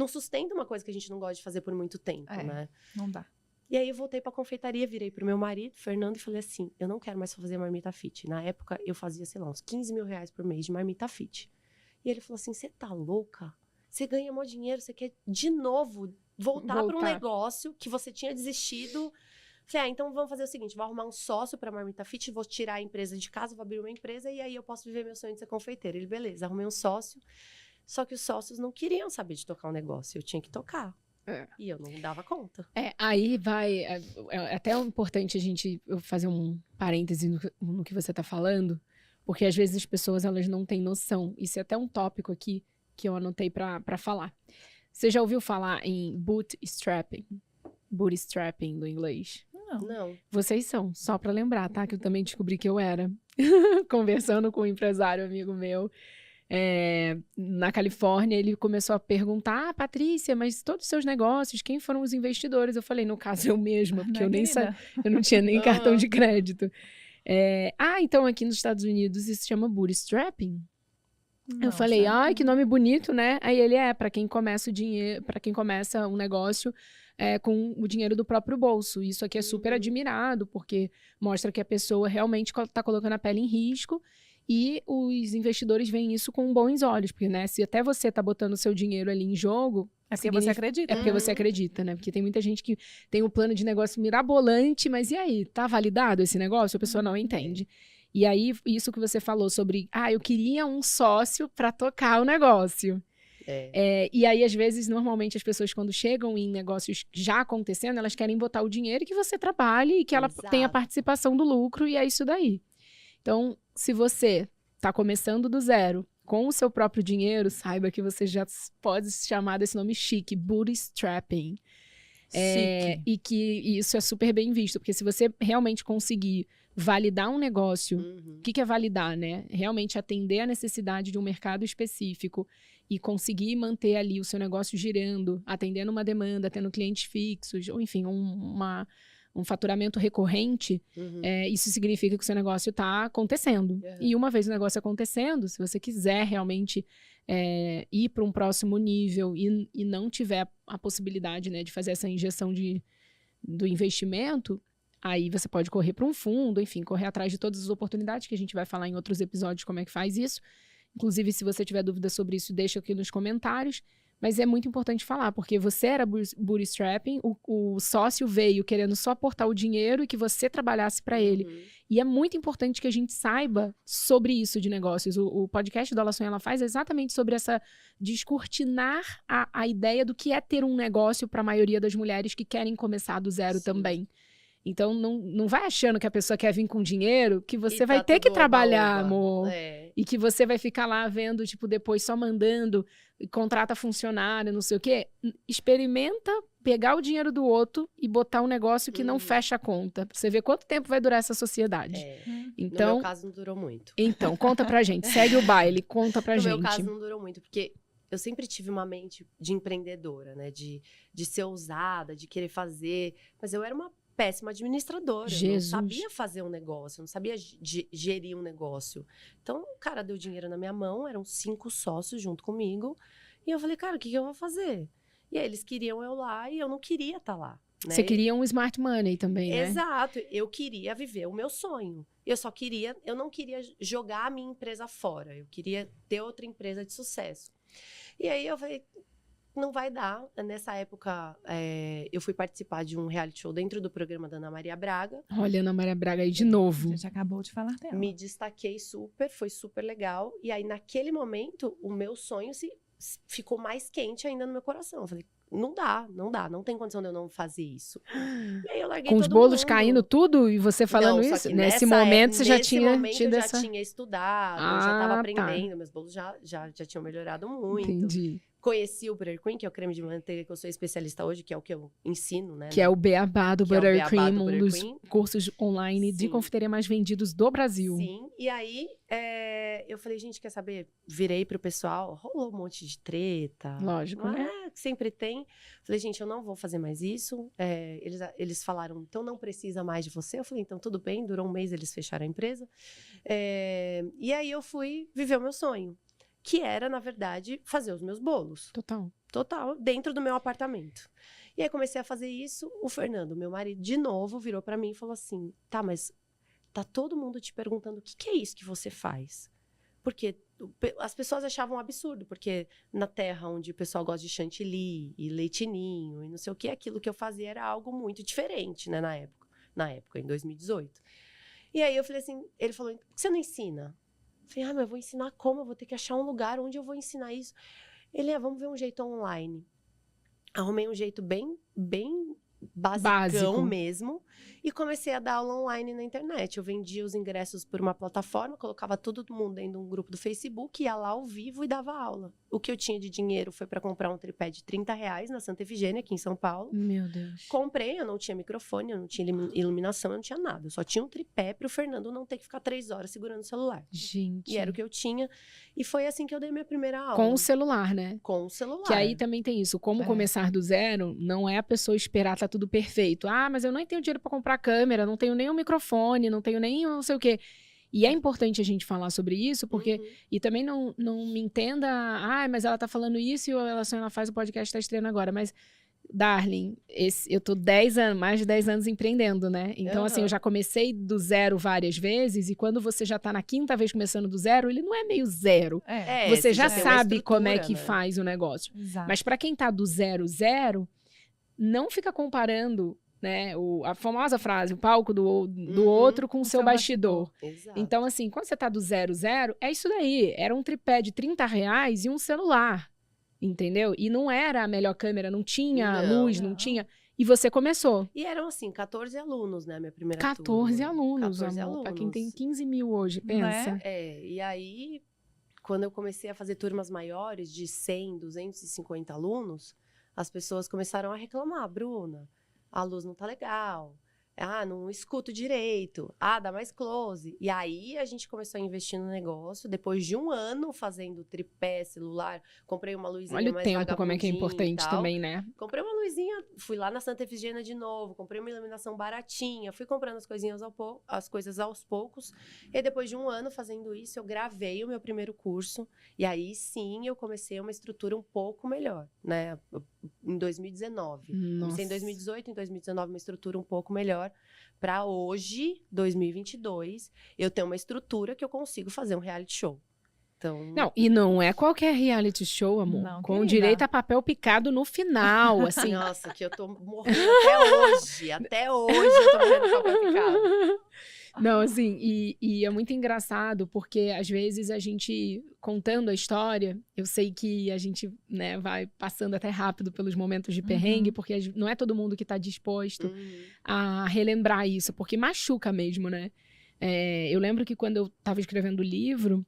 sustenta uma coisa que a gente não gosta de fazer por muito tempo, né? Não dá. E aí eu voltei pra confeitaria, virei pro meu marido, Fernando, e falei assim, eu não quero mais fazer marmita fit. Na época, eu fazia, sei lá, uns 15 mil reais por mês de marmita fit. E ele falou assim, você tá louca? Você ganha mó dinheiro, você quer de novo voltar para um negócio que você tinha desistido. Falei, então vamos fazer o seguinte, vou arrumar um sócio pra marmita fit, vou tirar a empresa de casa, vou abrir uma empresa e aí eu posso viver meu sonho de ser confeiteira. Ele, beleza, arrumei um sócio. Só que os sócios não queriam saber de tocar um negócio, eu tinha que tocar. E eu não dava conta. Aí vai... É até importante a gente fazer um parêntese no que você tá falando, porque às vezes as pessoas elas não têm noção. Isso é até um tópico aqui que eu anotei pra falar. Você já ouviu falar em bootstrapping? Bootstrapping do inglês? Não. Vocês são, só pra lembrar, tá? Que eu também descobri que eu era. Conversando com um empresário amigo meu, na Califórnia, ele começou a perguntar, Patrícia, mas todos os seus negócios, quem foram os investidores? Eu falei, no caso eu mesma, porque eu não tinha nem cartão de crédito. Então aqui nos Estados Unidos isso se chama bootstrapping. Eu falei, que nome bonito, né? Aí ele para quem começa um negócio com o dinheiro do próprio bolso. Isso aqui é super admirado, porque mostra que a pessoa realmente está colocando a pele em risco. E os investidores veem isso com bons olhos, porque, né, se até você tá botando o seu dinheiro ali em jogo... É porque você acredita. É porque você acredita, né? Porque tem muita gente que tem um plano de negócio mirabolante, mas e aí? Tá validado esse negócio? A pessoa não entende. E aí, isso que você falou sobre... eu queria um sócio para tocar o negócio. E aí, às vezes, normalmente, as pessoas, quando chegam em negócios já acontecendo, elas querem botar o dinheiro que você trabalhe e que ela tenha participação do lucro, e é isso daí. Então, se você está começando do zero, com o seu próprio dinheiro, saiba que você já pode se chamar desse nome chique, bootstrapping. E que isso é super bem visto, porque se você realmente conseguir validar um negócio, o que é validar, né? Realmente atender a necessidade de um mercado específico e conseguir manter ali o seu negócio girando, atendendo uma demanda, tendo clientes fixos, ou enfim, um faturamento recorrente, isso significa que o seu negócio está acontecendo. E uma vez o negócio acontecendo, se você quiser realmente ir para um próximo nível e não tiver a possibilidade, né, de fazer essa injeção do investimento, aí você pode correr para um fundo, enfim, correr atrás de todas as oportunidades, que a gente vai falar em outros episódios como é que faz isso. Inclusive, se você tiver dúvida sobre isso, deixa aqui nos comentários. Mas é muito importante falar, porque você era bootstrapping, o sócio veio querendo só aportar o dinheiro e que você trabalhasse para ele. E é muito importante que a gente saiba sobre isso de negócios. O podcast do Ela Sonha, Ela Faz é exatamente sobre essa descortinar a ideia do que é ter um negócio para a maioria das mulheres que querem começar do zero também. Então, não vai achando que a pessoa quer vir com dinheiro, que você vai ter que trabalhar, amor. E que você vai ficar lá vendo, tipo, depois só mandando, contrata funcionário, não sei o quê. Experimenta pegar o dinheiro do outro e botar um negócio que não fecha a conta. Pra você ver quanto tempo vai durar essa sociedade. Então, no meu caso, não durou muito. Então, conta pra gente. Segue o baile, conta pra gente. No meu caso, não durou muito, porque eu sempre tive uma mente de empreendedora, né? De ser ousada, de querer fazer. Mas eu era uma péssima administradora. Jesus. Eu não sabia fazer um negócio, eu não sabia gerir um negócio. Então, o cara deu dinheiro na minha mão, eram 5 sócios junto comigo. E eu falei, cara, o que eu vou fazer? E aí, eles queriam eu lá e eu não queria estar lá. Né? Você queria um smart money também, né? Exato. Eu queria viver o meu sonho. Eu não queria jogar a minha empresa fora. Eu queria ter outra empresa de sucesso. E aí, eu falei, não vai dar. Nessa época, eu fui participar de um reality show dentro do programa da Ana Maria Braga. Olha, Ana Maria Braga aí de novo. A gente acabou de falar dela. Me destaquei super, foi super legal. E aí, naquele momento, o meu sonho ficou mais quente ainda no meu coração. Eu falei, não dá, não tem condição de eu não fazer isso. E aí eu larguei Com os todo bolos mundo. caindo tudo e você falando Não, isso? que Nesse momento você já nesse tinha momento tido eu já essa... tinha estudado, eu já estava aprendendo, meus bolos já tinham melhorado muito. Entendi. Conheci o Buttercream, que é o creme de manteiga que eu sou especialista hoje, que é o que eu ensino, né? Que é o beabá do Que é o beabá Buttercream, do um dos Buttercream. cursos online de Sim. confeitaria mais vendidos do Brasil. Sim, e aí eu falei, gente, quer saber? Virei pro pessoal, rolou um monte de treta. Lógico, né? Que sempre tem. Falei, gente, eu não vou fazer mais isso. Eles falaram, então não precisa mais de você. Eu falei, então tudo bem, durou um mês, eles fecharam a empresa. E aí eu fui viver o meu sonho, que era, na verdade, fazer os meus bolos. Total, dentro do meu apartamento. E aí comecei a fazer isso, o Fernando, meu marido, de novo, virou pra mim e falou assim, tá, mas tá todo mundo te perguntando o que é isso que você faz? Porque as pessoas achavam um absurdo, porque na terra onde o pessoal gosta de chantilly e leitinho e não sei o que, aquilo que eu fazia era algo muito diferente, né, na época, em 2018. E aí eu falei assim, ele falou, por que você não ensina? Eu falei, mas eu vou ensinar como? Eu vou ter que achar um lugar onde eu vou ensinar isso. Ele, vamos ver um jeito online. Arrumei um jeito bem basicão mesmo. E comecei a dar aula online na internet. Eu vendia os ingressos por uma plataforma, colocava todo mundo dentro de um grupo do Facebook, ia lá ao vivo e dava aula. O que eu tinha de dinheiro foi para comprar um tripé de R$30 na Santa Efigênia, aqui em São Paulo. Meu Deus. Comprei, eu não tinha microfone, eu não tinha iluminação, eu não tinha nada. Eu só tinha um tripé pro Fernando não ter que ficar 3 horas segurando o celular. Gente. E era o que eu tinha. E foi assim que eu dei minha primeira aula. Com o celular, né? Com o celular. Que aí também tem isso. Como começar do zero, não é a pessoa esperar tá tudo perfeito. Mas eu nem tenho dinheiro para comprar câmera, não tenho nem um microfone, não tenho nem não sei o quê. E é importante a gente falar sobre isso, porque... E também não me entenda... mas ela tá falando isso e ela faz o podcast, tá estreando agora. Mas, darling, eu tô mais de 10 anos empreendendo, né? Então, assim, eu já comecei do zero várias vezes. E quando você já tá na 5ª vez começando do zero, ele não é meio zero. Você já sabe como é que faz o negócio. Exato. Mas para quem tá do zero, não fica comparando... né? A famosa frase, o palco do outro com o seu bastidor. Exato. Então, assim, quando você tá do zero, é isso daí. Era um tripé de R$30 e um celular, entendeu? E não era a melhor câmera, não tinha luz, não tinha... E você começou. E eram, assim, 14 alunos, né? Minha primeira 14 turma. alunos, 14 amor. alunos. Pra quem tem 15 mil hoje, pensa. E aí, quando eu comecei a fazer turmas maiores, de 100, 250 alunos, as pessoas começaram a reclamar, Bruna, a luz não tá legal, não escuto direito, dá mais close. E aí a gente começou a investir no negócio, depois de um ano fazendo tripé, celular, comprei uma luzinha mais vagabundinha. Olha o tempo, como é que é importante também, né? Comprei uma luzinha, fui lá na Santa Efigênia de novo, comprei uma iluminação baratinha, fui comprando as coisas aos poucos. E depois de um ano fazendo isso, eu gravei o meu primeiro curso. E aí sim, eu comecei uma estrutura um pouco melhor, né? Em 2019. Nossa. Comecei em 2018, em 2019 uma estrutura um pouco melhor. Para hoje, 2022, eu tenho uma estrutura que eu consigo fazer um reality show. Então... Não, e não é qualquer reality show, amor. Não, com querida. Direito a papel picado no final, assim. Nossa, que eu tô morrendo até hoje. Até hoje eu tô morrendo de papel picado. Não, assim, e é muito engraçado, porque às vezes a gente, contando a história, eu sei que a gente, né, vai passando até rápido pelos momentos de perrengue, porque não é todo mundo que tá disposto a relembrar isso, porque machuca mesmo, né? Eu lembro que quando eu tava escrevendo o livro,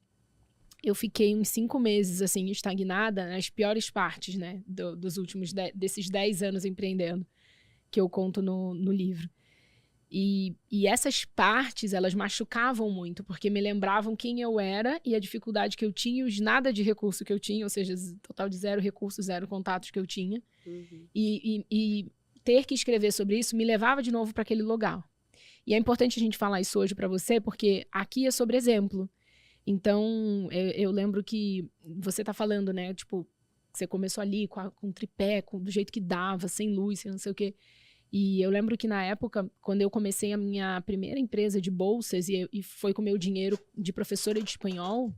eu fiquei uns 5 meses, assim, estagnada nas piores partes, né, dos últimos desses 10 anos empreendendo, que eu conto no livro. E essas partes, elas machucavam muito, porque me lembravam quem eu era e a dificuldade que eu tinha e os nada de recurso que eu tinha, ou seja, total de 0 recursos, 0 contatos que eu tinha. E ter que escrever sobre isso me levava de novo para aquele lugar. E é importante a gente falar isso hoje para você, porque aqui é sobre exemplo. Então, eu lembro que você tá falando, né, tipo, você começou ali com tripé, do jeito que dava, sem luz, sem não sei o quê. E eu lembro que na época, quando eu comecei a minha primeira empresa de bolsas, e foi com o meu dinheiro de professora de espanhol,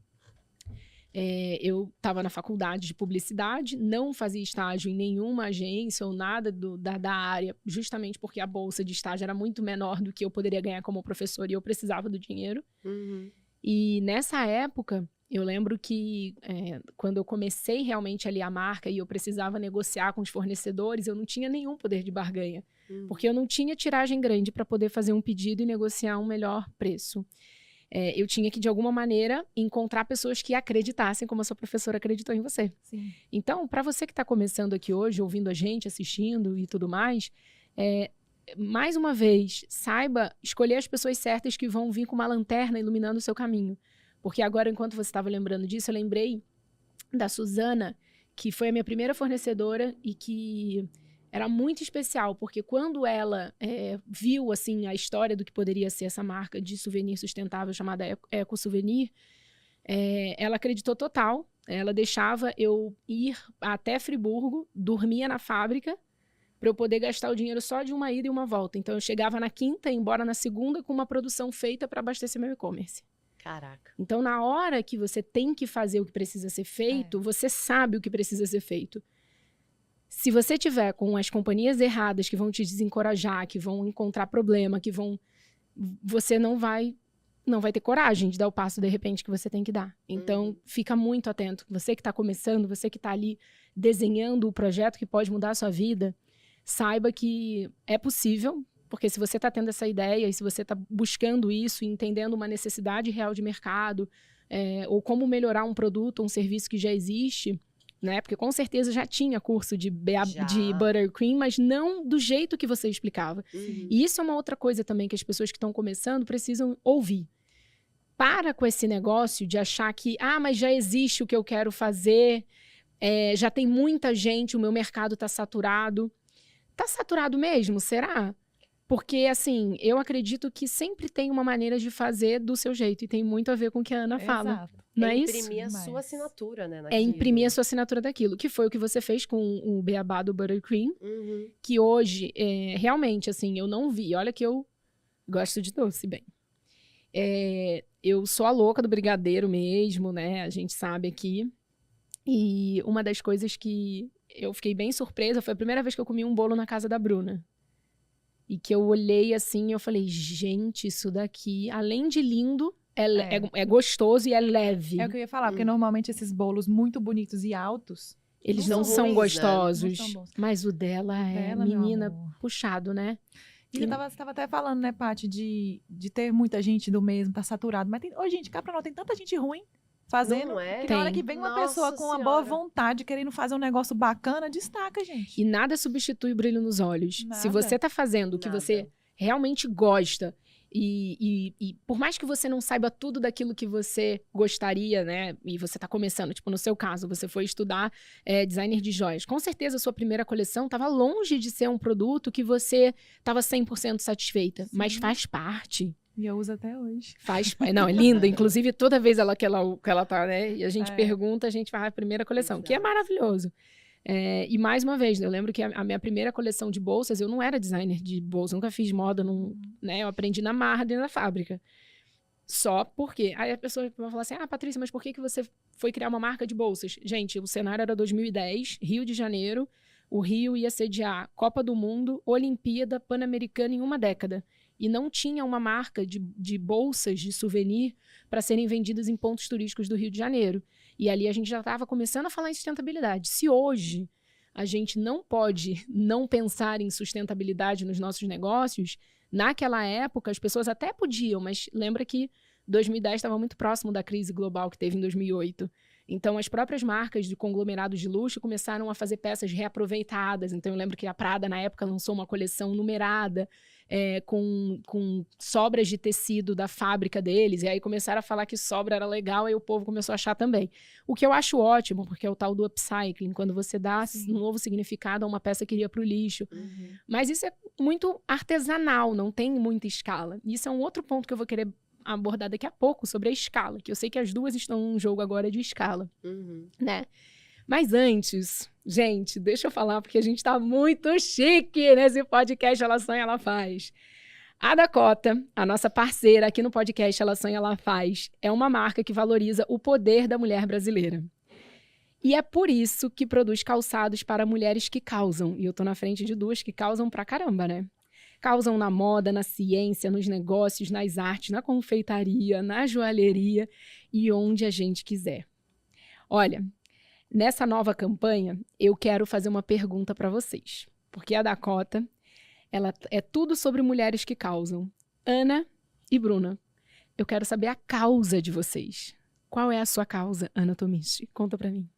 eu estava na faculdade de publicidade, não fazia estágio em nenhuma agência ou nada da área, justamente porque a bolsa de estágio era muito menor do que eu poderia ganhar como professora e eu precisava do dinheiro. E nessa época, eu lembro que quando eu comecei realmente ali a marca e eu precisava negociar com os fornecedores, eu não tinha nenhum poder de barganha, porque eu não tinha tiragem grande para poder fazer um pedido e negociar um melhor preço. Eu tinha que, de alguma maneira, encontrar pessoas que acreditassem como a sua professora acreditou em você. Sim. Então, para você que está começando aqui hoje, ouvindo a gente, assistindo e tudo mais, mais uma vez, saiba escolher as pessoas certas que vão vir com uma lanterna iluminando o seu caminho. Porque agora, enquanto você estava lembrando disso, eu lembrei da Suzana, que foi a minha primeira fornecedora e que era muito especial, porque quando ela viu assim, a história do que poderia ser essa marca de souvenir sustentável chamada Eco Souvenir, ela acreditou total. Ela deixava eu ir até Friburgo, dormia na fábrica, para eu poder gastar o dinheiro só de uma ida e uma volta. Então, eu chegava na quinta e ia embora na segunda com uma produção feita para abastecer meu e-commerce. Caraca. Então, na hora que você tem que fazer o que precisa ser feito, você sabe o que precisa ser feito. Se você tiver com as companhias erradas que vão te desencorajar, que vão encontrar problema, você não vai ter coragem de dar o passo, de repente, que você tem que dar. Então, fica muito atento. Você que está começando, você que está ali desenhando o projeto que pode mudar a sua vida, saiba que é possível, porque se você está tendo essa ideia e se você está buscando isso e entendendo uma necessidade real de mercado, ou como melhorar um produto ou um serviço que já existe, né? Porque com certeza já tinha curso de buttercream, mas não do jeito que você explicava. E isso é uma outra coisa também que as pessoas que estão começando precisam ouvir. Para com esse negócio de achar que, mas já existe o que eu quero fazer, já tem muita gente, o meu mercado está saturado. Tá saturado mesmo? Será? Porque, assim, eu acredito que sempre tem uma maneira de fazer do seu jeito. E tem muito a ver com o que a Ana fala. Não é isso? Imprimir a sua assinatura, né? É imprimir a sua assinatura daquilo. Que foi o que você fez com o beabá do Buttercream. Que hoje, realmente, assim, eu não vi. Olha que eu gosto de doce, bem. Eu sou a louca do brigadeiro mesmo, né? A gente sabe aqui. E uma das coisas que eu fiquei bem surpresa foi a primeira vez que eu comi um bolo na casa da Bruna. E que eu olhei assim e eu falei, gente, isso daqui, além de lindo, é gostoso e é leve. É o que eu ia falar, porque normalmente esses bolos muito bonitos e altos, eles não são ruins, gostosos. Não são bons. Mas o dela menina, puxado, né? E você tava até falando, né, Paty, de ter muita gente do mesmo, tá saturado. Mas gente, cá pra nós, tem tanta gente ruim fazendo, Não é? que na hora que vem uma pessoa com uma boa vontade, querendo fazer um negócio bacana, destaca, gente. E nada substitui o brilho nos olhos. Nada. Se você tá fazendo o que você realmente gosta, e por mais que você não saiba tudo daquilo que você gostaria, né, e você tá começando, tipo, no seu caso, você foi estudar designer de joias, com certeza a sua primeira coleção tava longe de ser um produto que você tava 100% satisfeita, mas faz parte. E eu uso até hoje. Não, é linda. Inclusive, toda vez que ela tá, né? E a gente pergunta, a gente vai à primeira coleção, que é maravilhoso. E mais uma vez, eu lembro que a minha primeira coleção de bolsas, eu não era designer de bolsa, nunca fiz moda, né? Eu aprendi na marra dentro da fábrica. Só porque... Aí a pessoa vai falar assim, Patrícia, mas por que você foi criar uma marca de bolsas? Gente, o cenário era 2010, Rio de Janeiro, o Rio ia sediar Copa do Mundo, Olimpíada, Pan-Americana em uma década. E não tinha uma marca de bolsas de souvenir para serem vendidas em pontos turísticos do Rio de Janeiro. E ali a gente já estava começando a falar em sustentabilidade. Se hoje a gente não pode não pensar em sustentabilidade nos nossos negócios, naquela época as pessoas até podiam, mas lembra que 2010 estava muito próximo da crise global que teve em 2008. Então, as próprias marcas de conglomerados de luxo começaram a fazer peças reaproveitadas. Então, eu lembro que a Prada, na época, lançou uma coleção numerada com sobras de tecido da fábrica deles. E aí começaram a falar que sobra era legal, aí o povo começou a achar também. O que eu acho ótimo, porque é o tal do upcycling, quando você dá um novo significado a uma peça que iria para o lixo. Mas isso é muito artesanal, não tem muita escala. E isso é um outro ponto que eu vou querer abordar daqui a pouco, sobre a escala, que eu sei que as duas estão num jogo agora de escala, né? Mas antes, gente, deixa eu falar, porque a gente tá muito chique nesse podcast Ela Sonha, Ela Faz. A Dakota, a nossa parceira aqui no podcast Ela Sonha, Ela Faz, é uma marca que valoriza o poder da mulher brasileira. E é por isso que produz calçados para mulheres que causam. E eu tô na frente de duas que causam pra caramba, né? Causam na moda, na ciência, nos negócios, nas artes, na confeitaria, na joalheria e onde a gente quiser. Olha, nessa nova campanha, eu quero fazer uma pergunta para vocês. Porque a Dakota, ela é tudo sobre mulheres que causam. Ana e Bruna, eu quero saber a causa de vocês. Qual é a sua causa, Ana Tomichi? Conta para mim.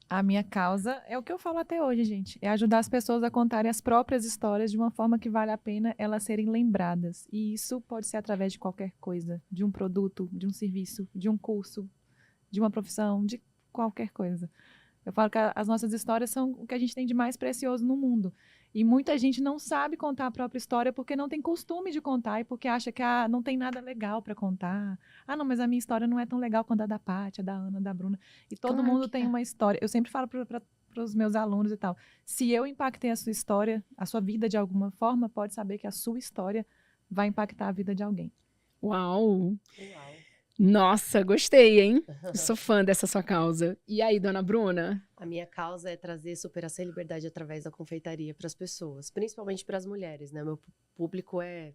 A minha causa é o que eu falo até hoje, gente. É ajudar as pessoas a contarem as próprias histórias de uma forma que vale a pena elas serem lembradas. E isso pode ser através de qualquer coisa. De um produto, de um serviço, de um curso, de uma profissão, de qualquer coisa. Eu falo que as nossas histórias são o que a gente tem de mais precioso no mundo. E muita gente não sabe contar a própria história porque não tem costume de contar e porque acha que não tem nada legal para contar. Não, mas a minha história não é tão legal quanto a da Paty, a da Ana, a da Bruna. E todo mundo tem uma história. Eu sempre falo para os meus alunos e tal. Se eu impactei a sua história, a sua vida de alguma forma, pode saber que a sua história vai impactar a vida de alguém. Uau! Nossa, gostei, hein? Sou fã dessa sua causa. E aí, dona Bruna? A minha causa é trazer superação e liberdade através da confeitaria para as pessoas, principalmente para as mulheres, né? Meu público é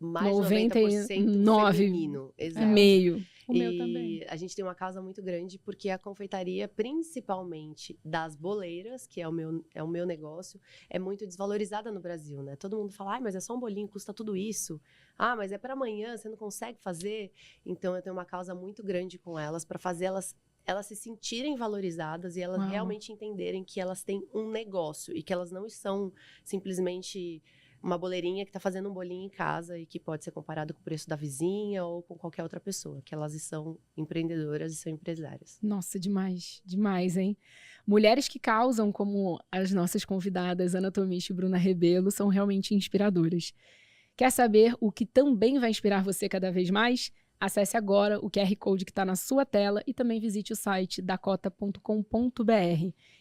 mais 90% feminino. Exato. Meio. O meu também. A gente tem uma causa muito grande porque a confeitaria, principalmente das boleiras, que é o meu negócio, é muito desvalorizada no Brasil, né? Todo mundo fala, mas é só um bolinho, custa tudo isso. Mas é para amanhã, você não consegue fazer. Então, eu tenho uma causa muito grande com elas para fazer elas se sentirem valorizadas e elas realmente entenderem que elas têm um negócio e que elas não são simplesmente uma boleirinha que está fazendo um bolinho em casa e que pode ser comparado com o preço da vizinha ou com qualquer outra pessoa, que elas são empreendedoras e são empresárias. Nossa, demais, demais, hein? Mulheres que causam, como as nossas convidadas Ana Tomichi e Bruna Rebelo, são realmente inspiradoras. Quer saber o que também vai inspirar você cada vez mais? Acesse agora o QR Code que está na sua tela e também visite o site dakota.com.br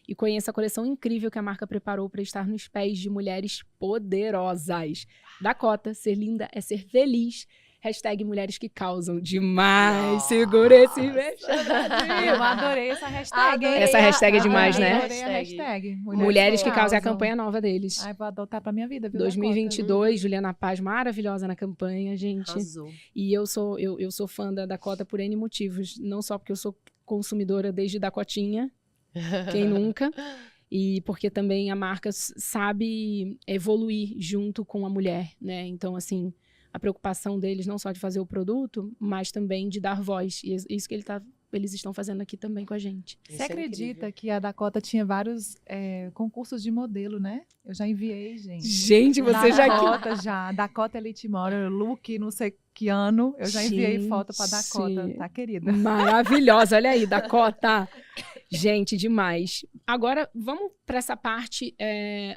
e conheça a coleção incrível que a marca preparou para estar nos pés de mulheres poderosas. Dakota, ser linda é ser feliz. Hashtag mulheres que causam demais. Nossa. Segura esse beijo, Brasil. Eu adorei essa hashtag. Essa hashtag é demais, né? Adorei a hashtag. Mulheres que causam é a campanha nova deles. Vou adotar pra minha vida, viu? 2022, Juliana Paz, maravilhosa na campanha, gente. Arrasou. E eu sou fã da Dakota por N motivos. Não só porque eu sou consumidora desde Dakotinha, quem nunca? E porque também a marca sabe evoluir junto com a mulher, né? Então, assim, a preocupação deles não só de fazer o produto, mas também de dar voz. E isso que eles estão fazendo aqui também com a gente. Você acredita que a Dakota tinha vários concursos de modelo, né? Eu já enviei, gente. Gente, você já... Dakota Elite Model, look, não sei que ano. Eu já enviei foto pra Dakota, tá, querida? Maravilhosa, olha aí, Dakota. Gente, demais. Agora, vamos para essa parte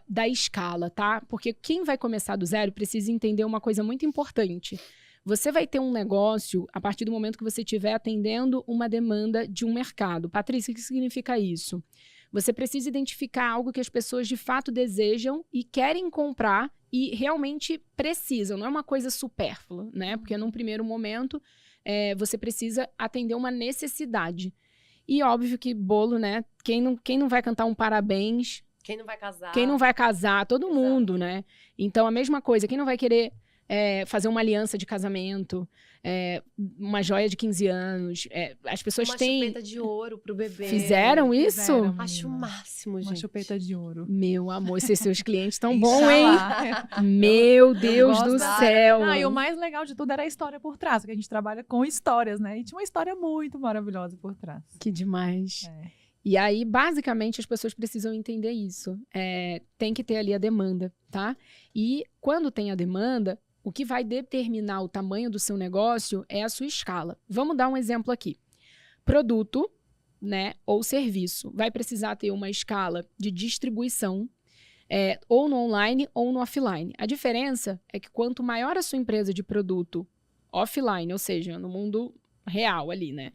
da escala, tá? Porque quem vai começar do zero precisa entender uma coisa muito importante. Você vai ter um negócio a partir do momento que você estiver atendendo uma demanda de um mercado. Patrícia, o que significa isso? Você precisa identificar algo que as pessoas de fato desejam e querem comprar e realmente precisam. Não é uma coisa supérflua, né? Porque num primeiro momento, você precisa atender uma necessidade. E óbvio que bolo, né? Quem não vai cantar um parabéns? Quem não vai casar? Quem não vai casar? Todo mundo, né? Então, a mesma coisa. Quem não vai querer fazer uma aliança de casamento, uma joia de 15 anos. As pessoas Uma têm... chupeta de ouro pro bebê. Fizeram isso? Fizeram. Acho o máximo, gente. Uma chupeta de ouro. Meu amor, esses seus clientes tão Tem que bons, estar hein? lá. Meu Deus gosto do da céu. Não, e o mais legal de tudo era a história por trás, porque a gente trabalha com histórias, né? E tinha uma história muito maravilhosa por trás. Que demais. É. E aí, basicamente, as pessoas precisam entender isso. Tem que ter ali a demanda, tá? E quando tem a demanda, o que vai determinar o tamanho do seu negócio é a sua escala. Vamos dar um exemplo aqui. Produto, né, ou serviço, vai precisar ter uma escala de distribuição, ou no online ou no offline. A diferença é que quanto maior a sua empresa de produto offline, ou seja, no mundo real ali, né,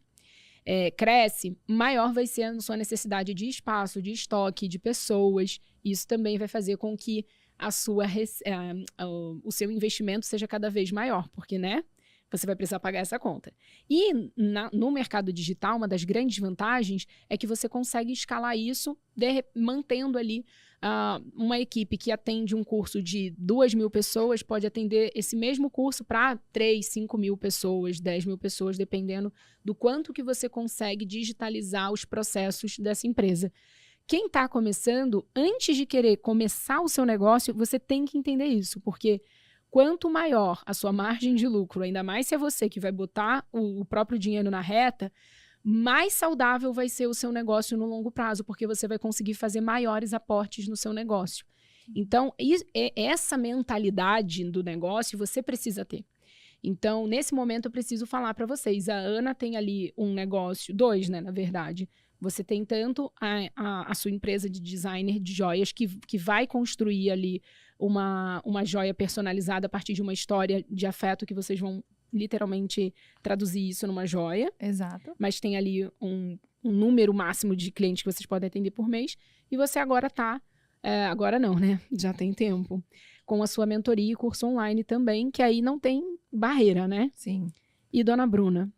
cresce, maior vai ser a sua necessidade de espaço, de estoque, de pessoas. Isso também vai fazer com que o seu investimento seja cada vez maior, porque, né, você vai precisar pagar essa conta. E no mercado digital, uma das grandes vantagens é que você consegue escalar isso mantendo ali uma equipe que atende um curso de 2.000 pessoas, pode atender esse mesmo curso para 3, 5 mil pessoas, 10 mil pessoas, dependendo do quanto que você consegue digitalizar os processos dessa empresa. Quem está começando, antes de querer começar o seu negócio, você tem que entender isso, porque quanto maior a sua margem de lucro, ainda mais se é você que vai botar o próprio dinheiro na reta, mais saudável vai ser o seu negócio no longo prazo, porque você vai conseguir fazer maiores aportes no seu negócio. Então, essa mentalidade do negócio você precisa ter. Então, nesse momento, eu preciso falar para vocês. A Ana tem ali um negócio, 2, né, na verdade. Você tem tanto a sua empresa de designer de joias que vai construir ali uma joia personalizada a partir de uma história de afeto que vocês vão literalmente traduzir isso numa joia. Exato. Mas tem ali um número máximo de clientes que vocês podem atender por mês. E você agora agora não, né? Já tem tempo. Com a sua mentoria e curso online também, que aí não tem barreira, né? Sim. E Dona Bruna?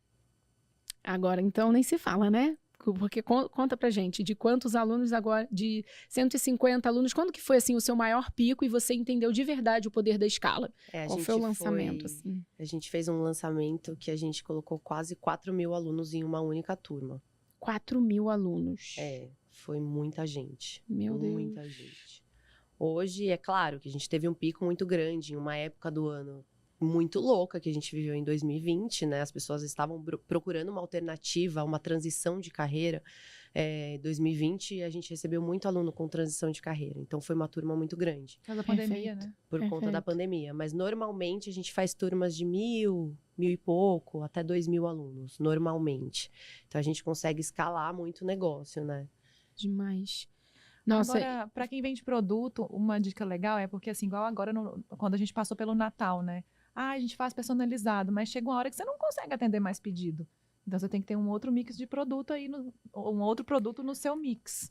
Agora, então, nem se fala, né? Porque conta pra gente, de quantos alunos agora, de 150 alunos, quando que foi, assim, o seu maior pico e você entendeu de verdade o poder da escala? Qual foi o lançamento, assim? A gente fez um lançamento que a gente colocou quase 4.000 alunos em uma única turma. 4.000 alunos. Foi muita gente. Meu Deus. Muita gente. Hoje, é claro que a gente teve um pico muito grande em uma época do ano muito louca que a gente viveu em 2020, né? As pessoas estavam procurando uma alternativa, uma transição de carreira. Em 2020, a gente recebeu muito aluno com transição de carreira. Então, foi uma turma muito grande. Por causa da pandemia, né? Por conta da pandemia. Mas, normalmente, a gente faz turmas de 1.000 e pouco, até 2.000 alunos, normalmente. Então, a gente consegue escalar muito o negócio, né? Demais. Nossa. Agora, para quem vende produto, uma dica legal é porque, assim, igual agora, quando a gente passou pelo Natal, né? A gente faz personalizado, mas chega uma hora que você não consegue atender mais pedido. Então, você tem que ter um outro mix de produto aí, um outro produto no seu mix.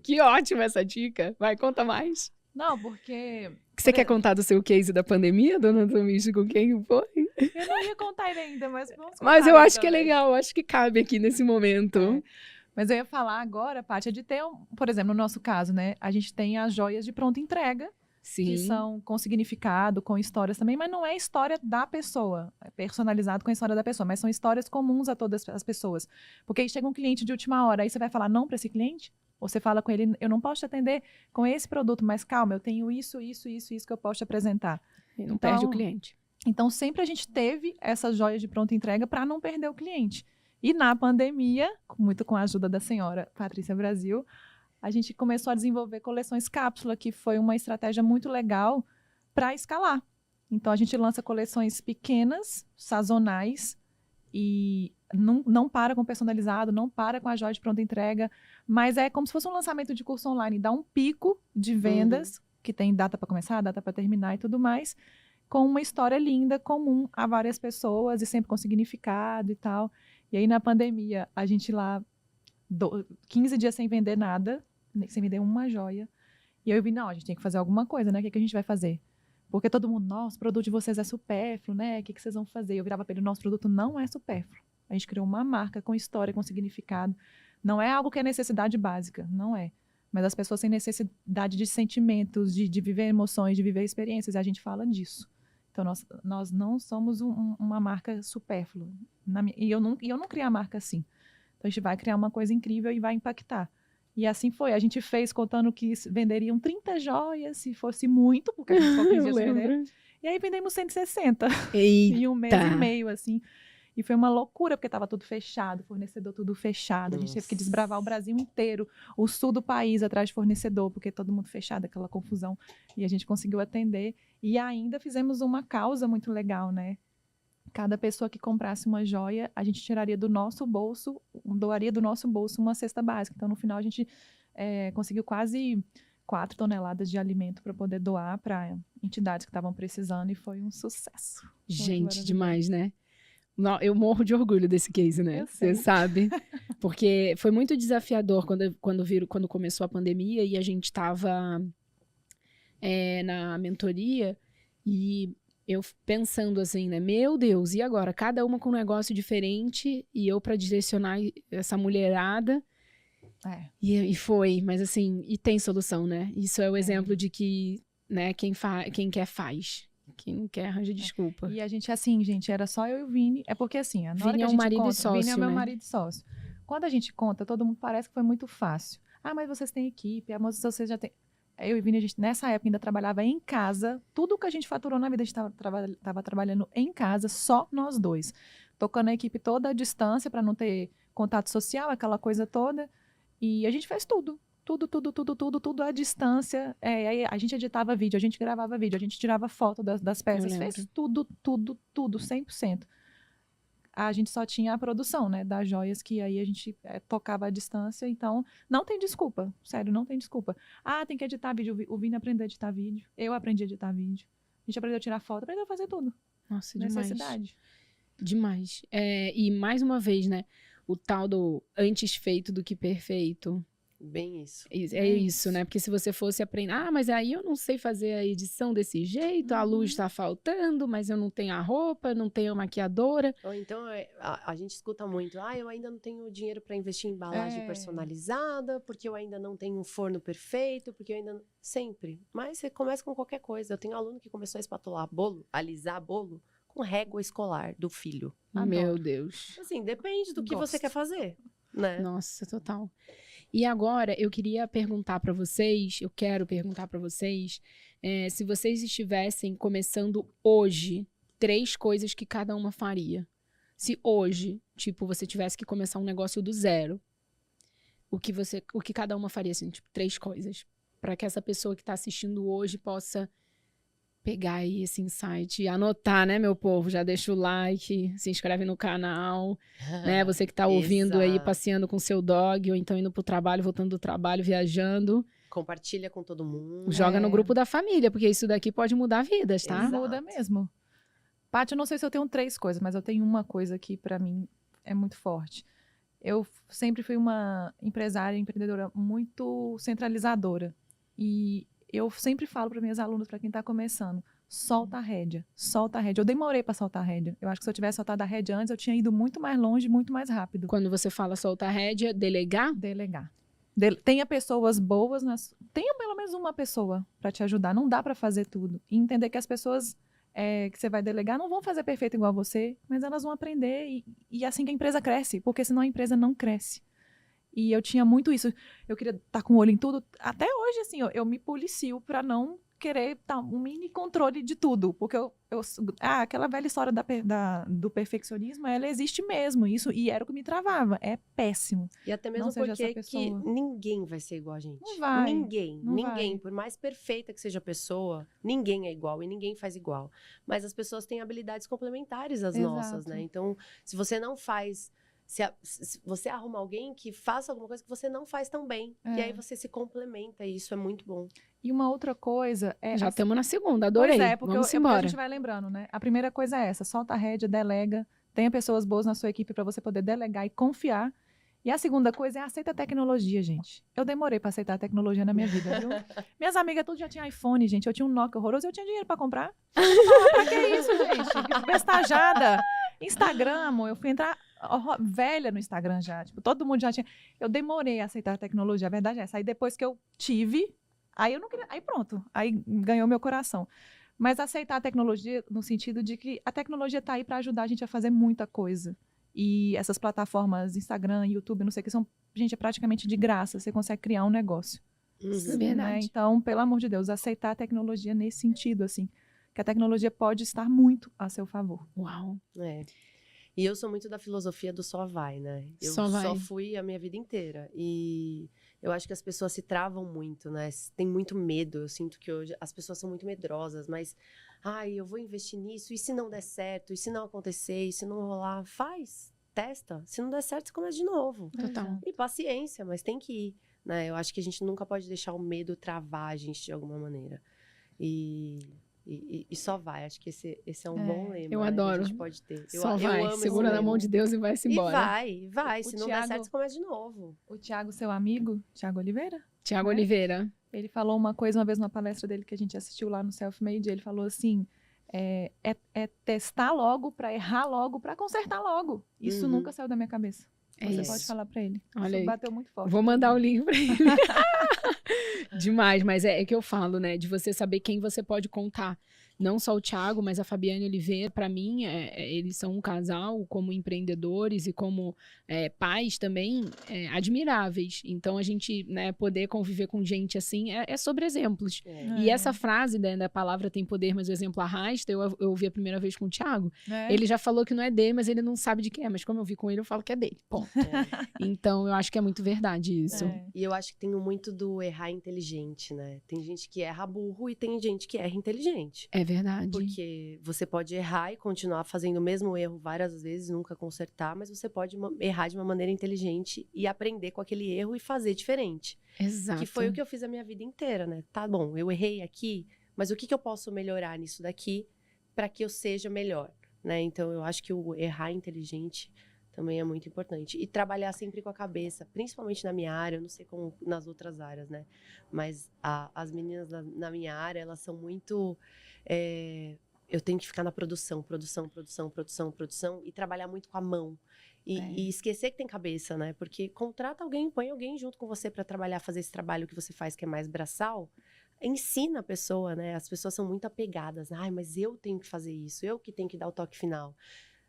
Que ótima essa dica. Vai, conta mais. Não, porque... Você quer contar do seu case da pandemia, dona Tomichi, com quem foi? Eu não ia contar ele ainda, mas vamos contar. Mas eu acho que é também. legal, eu acho que cabe aqui nesse momento. Mas eu ia falar agora, Paty, de ter, por exemplo, no nosso caso, né? A gente tem as joias de pronta entrega, Sim. que são com significado, com histórias também, mas não é história da pessoa, é personalizado com a história da pessoa, mas são histórias comuns a todas as pessoas. Porque aí chega um cliente de última hora, aí você vai falar não para esse cliente? Ou você fala com ele, eu não posso te atender com esse produto, mas calma, eu tenho isso que eu posso te apresentar. E não perde o cliente. Então, sempre a gente teve essas joias de pronta entrega para não perder o cliente. E na pandemia, muito com a ajuda da senhora Patrícia Brasil, a gente começou a desenvolver coleções cápsula, que foi uma estratégia muito legal para escalar. Então, a gente lança coleções pequenas, sazonais, e não para com personalizado, não para com a joia de pronta entrega, mas é como se fosse um lançamento de curso online, dá um pico de vendas, que tem data para começar, data para terminar e tudo mais, com uma história linda, comum a várias pessoas e sempre com significado e tal. E aí, na pandemia, a gente lá, 15 dias sem vender nada, sem vender uma joia. E eu vi, não, a gente tem que fazer alguma coisa, né? O que a gente vai fazer? Porque todo mundo, nossa, o produto de vocês é supérfluo, né? O que vocês vão fazer? Eu virava para ele, nosso produto não é supérfluo. A gente criou uma marca com história, com significado. Não é algo que é necessidade básica, não é. Mas as pessoas têm necessidade de sentimentos, de viver emoções, de viver experiências, e a gente fala disso. Então, nós não somos uma marca supérflua. E eu não criei a marca assim. Então, a gente vai criar uma coisa incrível e vai impactar. E assim foi. A gente fez contando que venderiam 30 joias, se fosse muito, porque a gente só quis vender. E aí vendemos 160. Eita. Em um mês e meio, assim. E foi uma loucura, porque estava tudo fechado, fornecedor tudo fechado. A gente teve que desbravar o Brasil inteiro, o sul do país atrás de fornecedor, porque todo mundo fechado, aquela confusão. E a gente conseguiu atender. E ainda fizemos uma causa muito legal, né? Cada pessoa que comprasse uma joia, a gente tiraria do nosso bolso, doaria do nosso bolso uma cesta básica. Então, no final, a gente conseguiu quase 4 toneladas de alimento para poder doar para entidades que estavam precisando, e foi um sucesso. Gente, demais, né? Não, eu morro de orgulho desse case, né? Você sabe. Porque foi muito desafiador quando começou a pandemia e a gente estava na mentoria e eu pensando assim, né? Meu Deus, e agora? Cada uma com um negócio diferente e eu para direcionar essa mulherada. E foi, mas assim, e tem solução, né? Isso é o exemplo de que, né, quem quer faz. Quem quer arranja desculpa. E a gente, assim, gente, era só eu e o Vini. É porque, assim, na hora Vini que é a um gente marido conta, e sócio, Vini é meu né? marido e sócio. Quando a gente conta, todo mundo parece que foi muito fácil. Ah, mas vocês têm equipe, vocês já têm... Eu e o Vini, a gente, nessa época, ainda trabalhava em casa. Tudo que a gente faturou na vida, a gente estava trabalhando em casa, só nós dois. Tocando a equipe toda à distância, para não ter contato social, aquela coisa toda. E a gente fez tudo. Tudo à distância. Aí a gente editava vídeo, a gente gravava vídeo, a gente tirava foto das peças, fez tudo, 100%. A gente só tinha a produção, né, das joias, que aí a gente tocava à distância, então não tem desculpa, sério, não tem desculpa. Ah, tem que editar vídeo, o Vini aprendeu a editar vídeo, eu aprendi a editar vídeo, a gente aprendeu a tirar foto, aprendeu a fazer tudo. Nossa, necessidade. Demais. E mais uma vez, né, o tal do antes feito do que perfeito. Bem isso. Isso, né? Porque se você fosse aprender... Ah, mas aí eu não sei fazer a edição desse jeito, a luz tá faltando, mas eu não tenho a roupa, não tenho a maquiadora. Ou então, a gente escuta muito, eu ainda não tenho dinheiro para investir em embalagem personalizada, porque eu ainda não tenho um forno perfeito, porque eu ainda... Sempre. Mas você começa com qualquer coisa. Eu tenho um aluno que começou a espatular bolo, alisar bolo, com régua escolar do filho. Adoro. Meu Deus. Assim, depende do que você quer fazer, né? Nossa, total. E agora, eu quero perguntar para vocês, se vocês estivessem começando hoje, 3 coisas que cada uma faria. Se hoje, tipo, você tivesse que começar um negócio do zero, o que cada uma faria, assim, tipo, 3 coisas, para que essa pessoa que está assistindo hoje possa pegar aí esse insight e anotar, né, meu povo? Já deixa o like, se inscreve no canal, né? Você que tá ouvindo aí, passeando com seu dog, ou então indo pro trabalho, voltando do trabalho, viajando. Compartilha com todo mundo. Joga no grupo da família, porque isso daqui pode mudar vidas, tá? Exato. Muda mesmo. Paty, eu não sei se eu tenho 3 coisas, mas eu tenho uma coisa que pra mim é muito forte. Eu sempre fui uma empreendedora muito centralizadora. E eu sempre falo para minhas alunas, para quem está começando, solta a rédea. Eu demorei para soltar a rédea. Eu acho que se eu tivesse soltado a rédea antes, eu tinha ido muito mais longe, muito mais rápido. Quando você fala soltar a rédea, delegar? Delegar. Tenha pessoas boas, tenha pelo menos uma pessoa para te ajudar. Não dá para fazer tudo. E entender que as pessoas que você vai delegar não vão fazer perfeito igual a você, mas elas vão aprender e assim que a empresa cresce, porque senão a empresa não cresce. E eu tinha muito isso. Eu queria estar com o olho em tudo. Até hoje, assim, eu me policio para não querer um mini controle de tudo. Porque aquela velha história do perfeccionismo, ela existe mesmo. E era o que me travava. É péssimo. E até mesmo porque que ninguém vai ser igual a gente. Não vai. Ninguém. Por mais perfeita que seja a pessoa, ninguém é igual e ninguém faz igual. Mas as pessoas têm habilidades complementares às nossas, né? Então, se você não faz... Se você arruma alguém que faça alguma coisa que você não faz tão bem. E aí você se complementa, e isso é muito bom. E uma outra coisa é... Já estamos na segunda, adorei. Pois porque vamos embora. A gente vai lembrando, né? A primeira coisa é essa, solta a rédea, delega, tenha pessoas boas na sua equipe para você poder delegar e confiar. E a segunda coisa é aceita a tecnologia, gente. Eu demorei para aceitar a tecnologia na minha vida, viu? Minhas amigas tudo já tinham iPhone, gente. Eu tinha um Nokia horroroso e eu tinha dinheiro para comprar. Pra que isso, gente? Bestajada. Instagram, eu fui entrar... velha no Instagram já. Tipo, todo mundo já tinha. Eu demorei a aceitar a tecnologia, a verdade é essa. Aí depois que eu tive, aí eu não queria. Aí pronto, aí ganhou meu coração. Mas aceitar a tecnologia no sentido de que a tecnologia está aí para ajudar a gente a fazer muita coisa. E essas plataformas, Instagram, YouTube, não sei o que, são, gente, é praticamente de graça. Você consegue criar um negócio. Isso é verdade. Né? Então, pelo amor de Deus, aceitar a tecnologia nesse sentido, assim. Que a tecnologia pode estar muito a seu favor. Uau. É. E eu sou muito da filosofia do só vai, né? Eu Só vai. só fui a minha vida inteira. E eu acho que as pessoas se travam muito, né? Tem muito medo. Eu sinto que hoje as pessoas são muito medrosas, mas... Ai, eu vou investir nisso, e se não der certo? E se não acontecer? E se não rolar? Faz, testa. Se não der certo, você começa de novo. Total. E paciência, mas tem que ir, né? Eu acho que a gente nunca pode deixar o medo travar a gente de alguma maneira. E só vai. Acho que esse é um bom lema. Eu né, adoro. que a gente pode ter. Só eu vai. amo Segura esse na mão lema. de Deus e vai-se embora. E vai. Se não der certo, você começa de novo. O Thiago, seu amigo, Thiago Oliveira, Tiago né? Oliveira. ele falou uma coisa uma vez numa palestra dele que a gente assistiu lá no Self-Made. Ele falou assim, é testar logo para errar logo, para consertar logo. Isso nunca saiu da minha cabeça. É Você isso. pode falar para ele. Olha Isso aí. bateu muito forte. Vou mandar o link pra ele. Demais, mas é que eu falo, né? De você saber quem você pode contar. Não só o Thiago, mas a Fabiane Oliveira, para mim, eles são um casal como empreendedores e como pais também admiráveis. Então, a gente, né, poder conviver com gente assim é sobre exemplos. E essa frase, né, da palavra tem poder, mas o exemplo arrasta, eu ouvi a primeira vez com o Thiago. Ele já falou que não é dele, mas ele não sabe de quem é. Mas como eu vi com ele, eu falo que é dele. Ponto. Então, eu acho que é muito verdade isso. E eu acho que tem muito do errar inteligente, né? Tem gente que erra burro e tem gente que erra inteligente. É verdade. Porque você pode errar e continuar fazendo o mesmo erro várias vezes, nunca consertar, mas você pode errar de uma maneira inteligente e aprender com aquele erro e fazer diferente. Exato. Que foi o que eu fiz a minha vida inteira, né? Tá bom, eu errei aqui, mas o que eu posso melhorar nisso daqui para que eu seja melhor, né? Então, eu acho que o errar inteligente também é muito importante. E trabalhar sempre com a cabeça, principalmente na minha área, eu não sei como nas outras áreas, né? Mas as meninas na minha área, elas são muito... eu tenho que ficar na produção e trabalhar muito com a mão. E esquecer que tem cabeça, né? Porque contrata alguém, põe alguém junto com você para trabalhar, fazer esse trabalho que você faz, que é mais braçal. Ensina a pessoa, né? As pessoas são muito apegadas. Ai, mas eu tenho que fazer isso, eu que tenho que dar o toque final.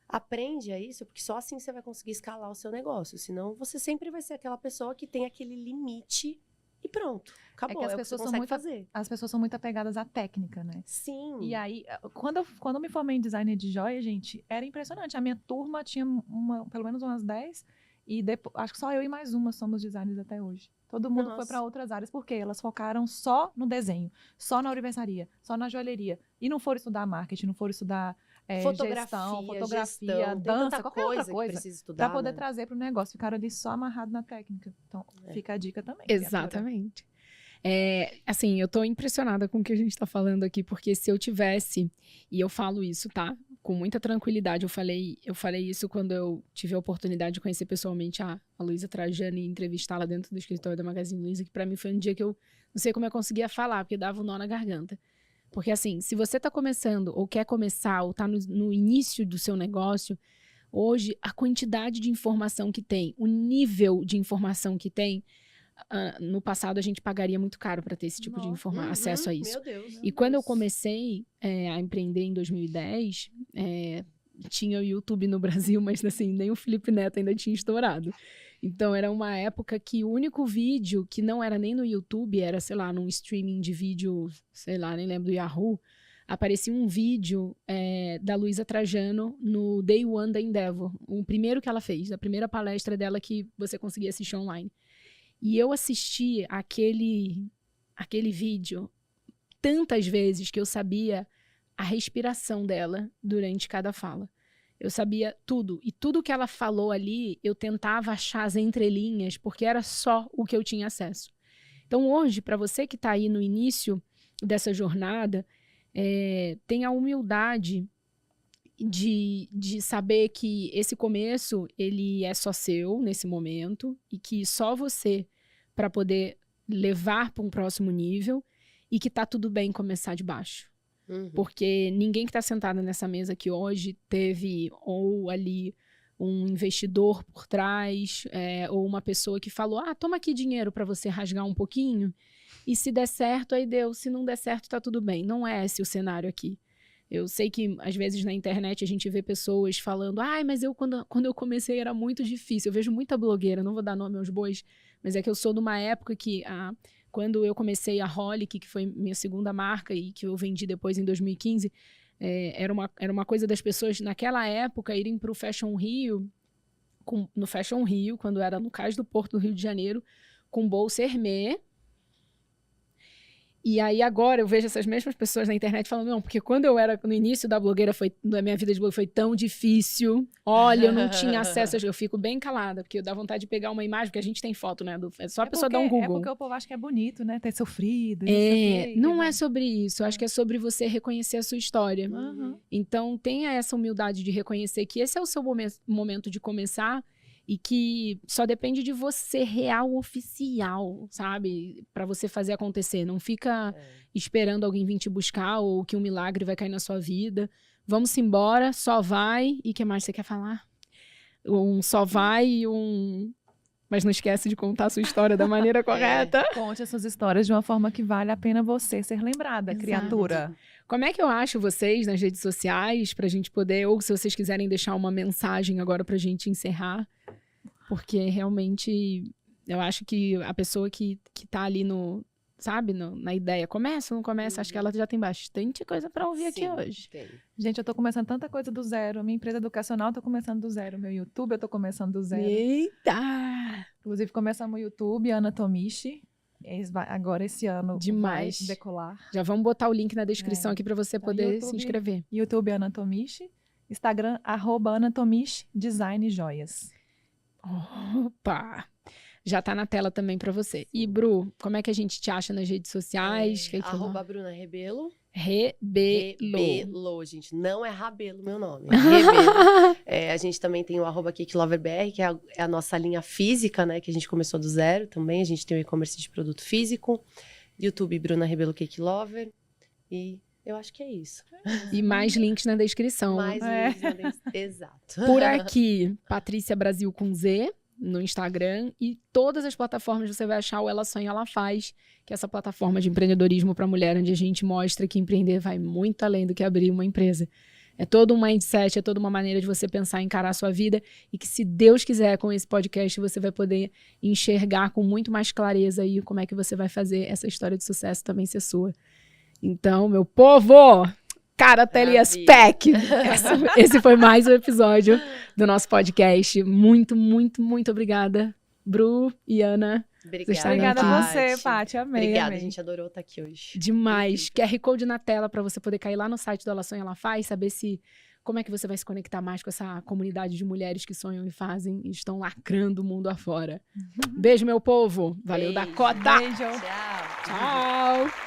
Aprende a isso, porque só assim você vai conseguir escalar o seu negócio. Senão, você sempre vai ser aquela pessoa que tem aquele limite e pronto. Acabou, que as é o que pessoas você são consegue muito, fazer. As pessoas são muito apegadas à técnica, né? Sim. E aí, quando eu me formei em designer de joia, gente, era impressionante. A minha turma tinha pelo menos umas 10, e depois, acho que só eu e mais uma somos designers até hoje. Todo mundo foi para outras áreas, porque elas focaram só no desenho, só na orivesaria, só na joalheria. E não foram estudar marketing, não foram estudar fotografia, dança, qualquer outra coisa, para poder trazer para o negócio. Ficaram ali só amarrados na técnica. Então, fica a dica também. Exatamente. Assim, eu tô impressionada com o que a gente tá falando aqui, porque se eu tivesse, e eu falo isso, tá? Com muita tranquilidade, eu falei isso quando eu tive a oportunidade de conhecer pessoalmente a Luísa Trajano e entrevistá-la dentro do escritório da Magazine Luiza, que pra mim foi um dia que eu não sei como eu conseguia falar, porque dava um nó na garganta. Porque assim, se você tá começando, ou quer começar, ou tá no início do seu negócio, hoje, a quantidade de informação que tem, o nível de informação que tem, no passado a gente pagaria muito caro para ter esse tipo de acesso a isso. Meu Deus. E quando eu comecei a empreender em 2010, tinha o YouTube no Brasil, mas assim, nem o Felipe Neto ainda tinha estourado. Então era uma época que o único vídeo que não era nem no YouTube, era, sei lá, num streaming de vídeo, sei lá, nem lembro do Yahoo, aparecia um vídeo da Luísa Trajano no Day One da Endeavor, o primeiro que ela fez, a primeira palestra dela que você conseguia assistir online. E eu assisti aquele vídeo tantas vezes que eu sabia a respiração dela durante cada fala. Eu sabia tudo. E tudo que ela falou ali, eu tentava achar as entrelinhas, porque era só o que eu tinha acesso. Então hoje, para você que está aí no início dessa jornada, tenha a humildade de saber que esse começo, ele é só seu nesse momento, e que só você para poder levar para um próximo nível, e que tá tudo bem começar de baixo. Porque ninguém que está sentado nessa mesa aqui hoje teve ou ali um investidor por trás, ou uma pessoa que falou, toma aqui dinheiro para você rasgar um pouquinho, e se der certo, aí deu, se não der certo, tá tudo bem. Não é esse o cenário aqui. Eu sei que, às vezes, na internet, a gente vê pessoas falando, mas eu, quando eu comecei, era muito difícil. Eu vejo muita blogueira, não vou dar nome aos bois, mas é que eu sou de uma época que, quando eu comecei a Holic, que foi minha segunda marca e que eu vendi depois em 2015, era uma coisa das pessoas, naquela época, irem para o Fashion Rio, no Fashion Rio, quando era no Cais do Porto do Rio de Janeiro, com bolsa Hermès. E aí agora eu vejo essas mesmas pessoas na internet falando, não, porque quando eu era no início da minha vida de blogueira foi tão difícil. Olha, eu não tinha acesso, eu fico bem calada, porque dá vontade de pegar uma imagem, porque a gente tem foto, né? É só a pessoa dar um Google. É porque o povo acha que é bonito, né? Ter sofrido. Não é sobre isso, eu acho que é sobre você reconhecer a sua história. Uhum. Então tenha essa humildade de reconhecer que esse é o seu momento de começar, e que só depende de você, real, oficial, sabe? Pra você fazer acontecer. Não fica esperando alguém vir te buscar ou que um milagre vai cair na sua vida. Vamos embora, só vai. E o que mais você quer falar? Só vai e Mas não esquece de contar a sua história da maneira correta. Conte as suas histórias de uma forma que vale a pena você ser lembrada, Exato. Criatura. Como é que eu acho vocês nas redes sociais pra gente poder, ou se vocês quiserem deixar uma mensagem agora pra gente encerrar, porque realmente eu acho que a pessoa que tá ali na ideia, começa ou não começa, acho que ela já tem bastante coisa pra ouvir aqui hoje. Tem. Gente, eu tô começando tanta coisa do zero. Minha empresa educacional, eu tô começando do zero. Meu YouTube, eu tô começando do zero. Eita! Inclusive, começamos o YouTube, Ana Tomichi. Agora, esse ano, Demais. vai decolar. Já vamos botar o link na descrição aqui pra você poder se inscrever. YouTube, Ana Tomichi. Instagram, @AnaTomichi Design Joias. Opa! Já tá na tela também pra você. E, Bru, como é que a gente te acha nas redes sociais? @Bruna Rebelo. Rebelo, gente. Não é Rabelo, meu nome. É Rebelo. A gente também tem o @CakeLoverBR, que é a nossa linha física, né? Que a gente começou do zero também. A gente tem o e-commerce de produto físico. YouTube, Bruna Rebelo Cake Lover. E eu acho que é isso. E mais links na descrição. Mais links na descrição. Exato. Por aqui, Patrícia Brasil com Z, no Instagram, e todas as plataformas você vai achar o Ela Sonha, Ela Faz, que é essa plataforma de empreendedorismo para mulher, onde a gente mostra que empreender vai muito além do que abrir uma empresa. É todo um mindset, é toda uma maneira de você pensar e encarar a sua vida, e que, se Deus quiser, com esse podcast, você vai poder enxergar com muito mais clareza aí como é que você vai fazer essa história de sucesso também ser sua. Então, meu povo, cara, telespec! Esse foi mais um episódio do nosso podcast. Muito, muito, muito obrigada, Bru e Ana. Obrigada a você, Paty. Amei. Obrigada, a gente adorou estar aqui hoje. Demais. QR Code na tela para você poder cair lá no site do Ela Sonha, Ela Faz, saber como é que você vai se conectar mais com essa comunidade de mulheres que sonham e fazem e estão lacrando o mundo afora. Beijo, meu povo. Valeu, Beijo. Dakota. Beijo. Tchau. Tchau.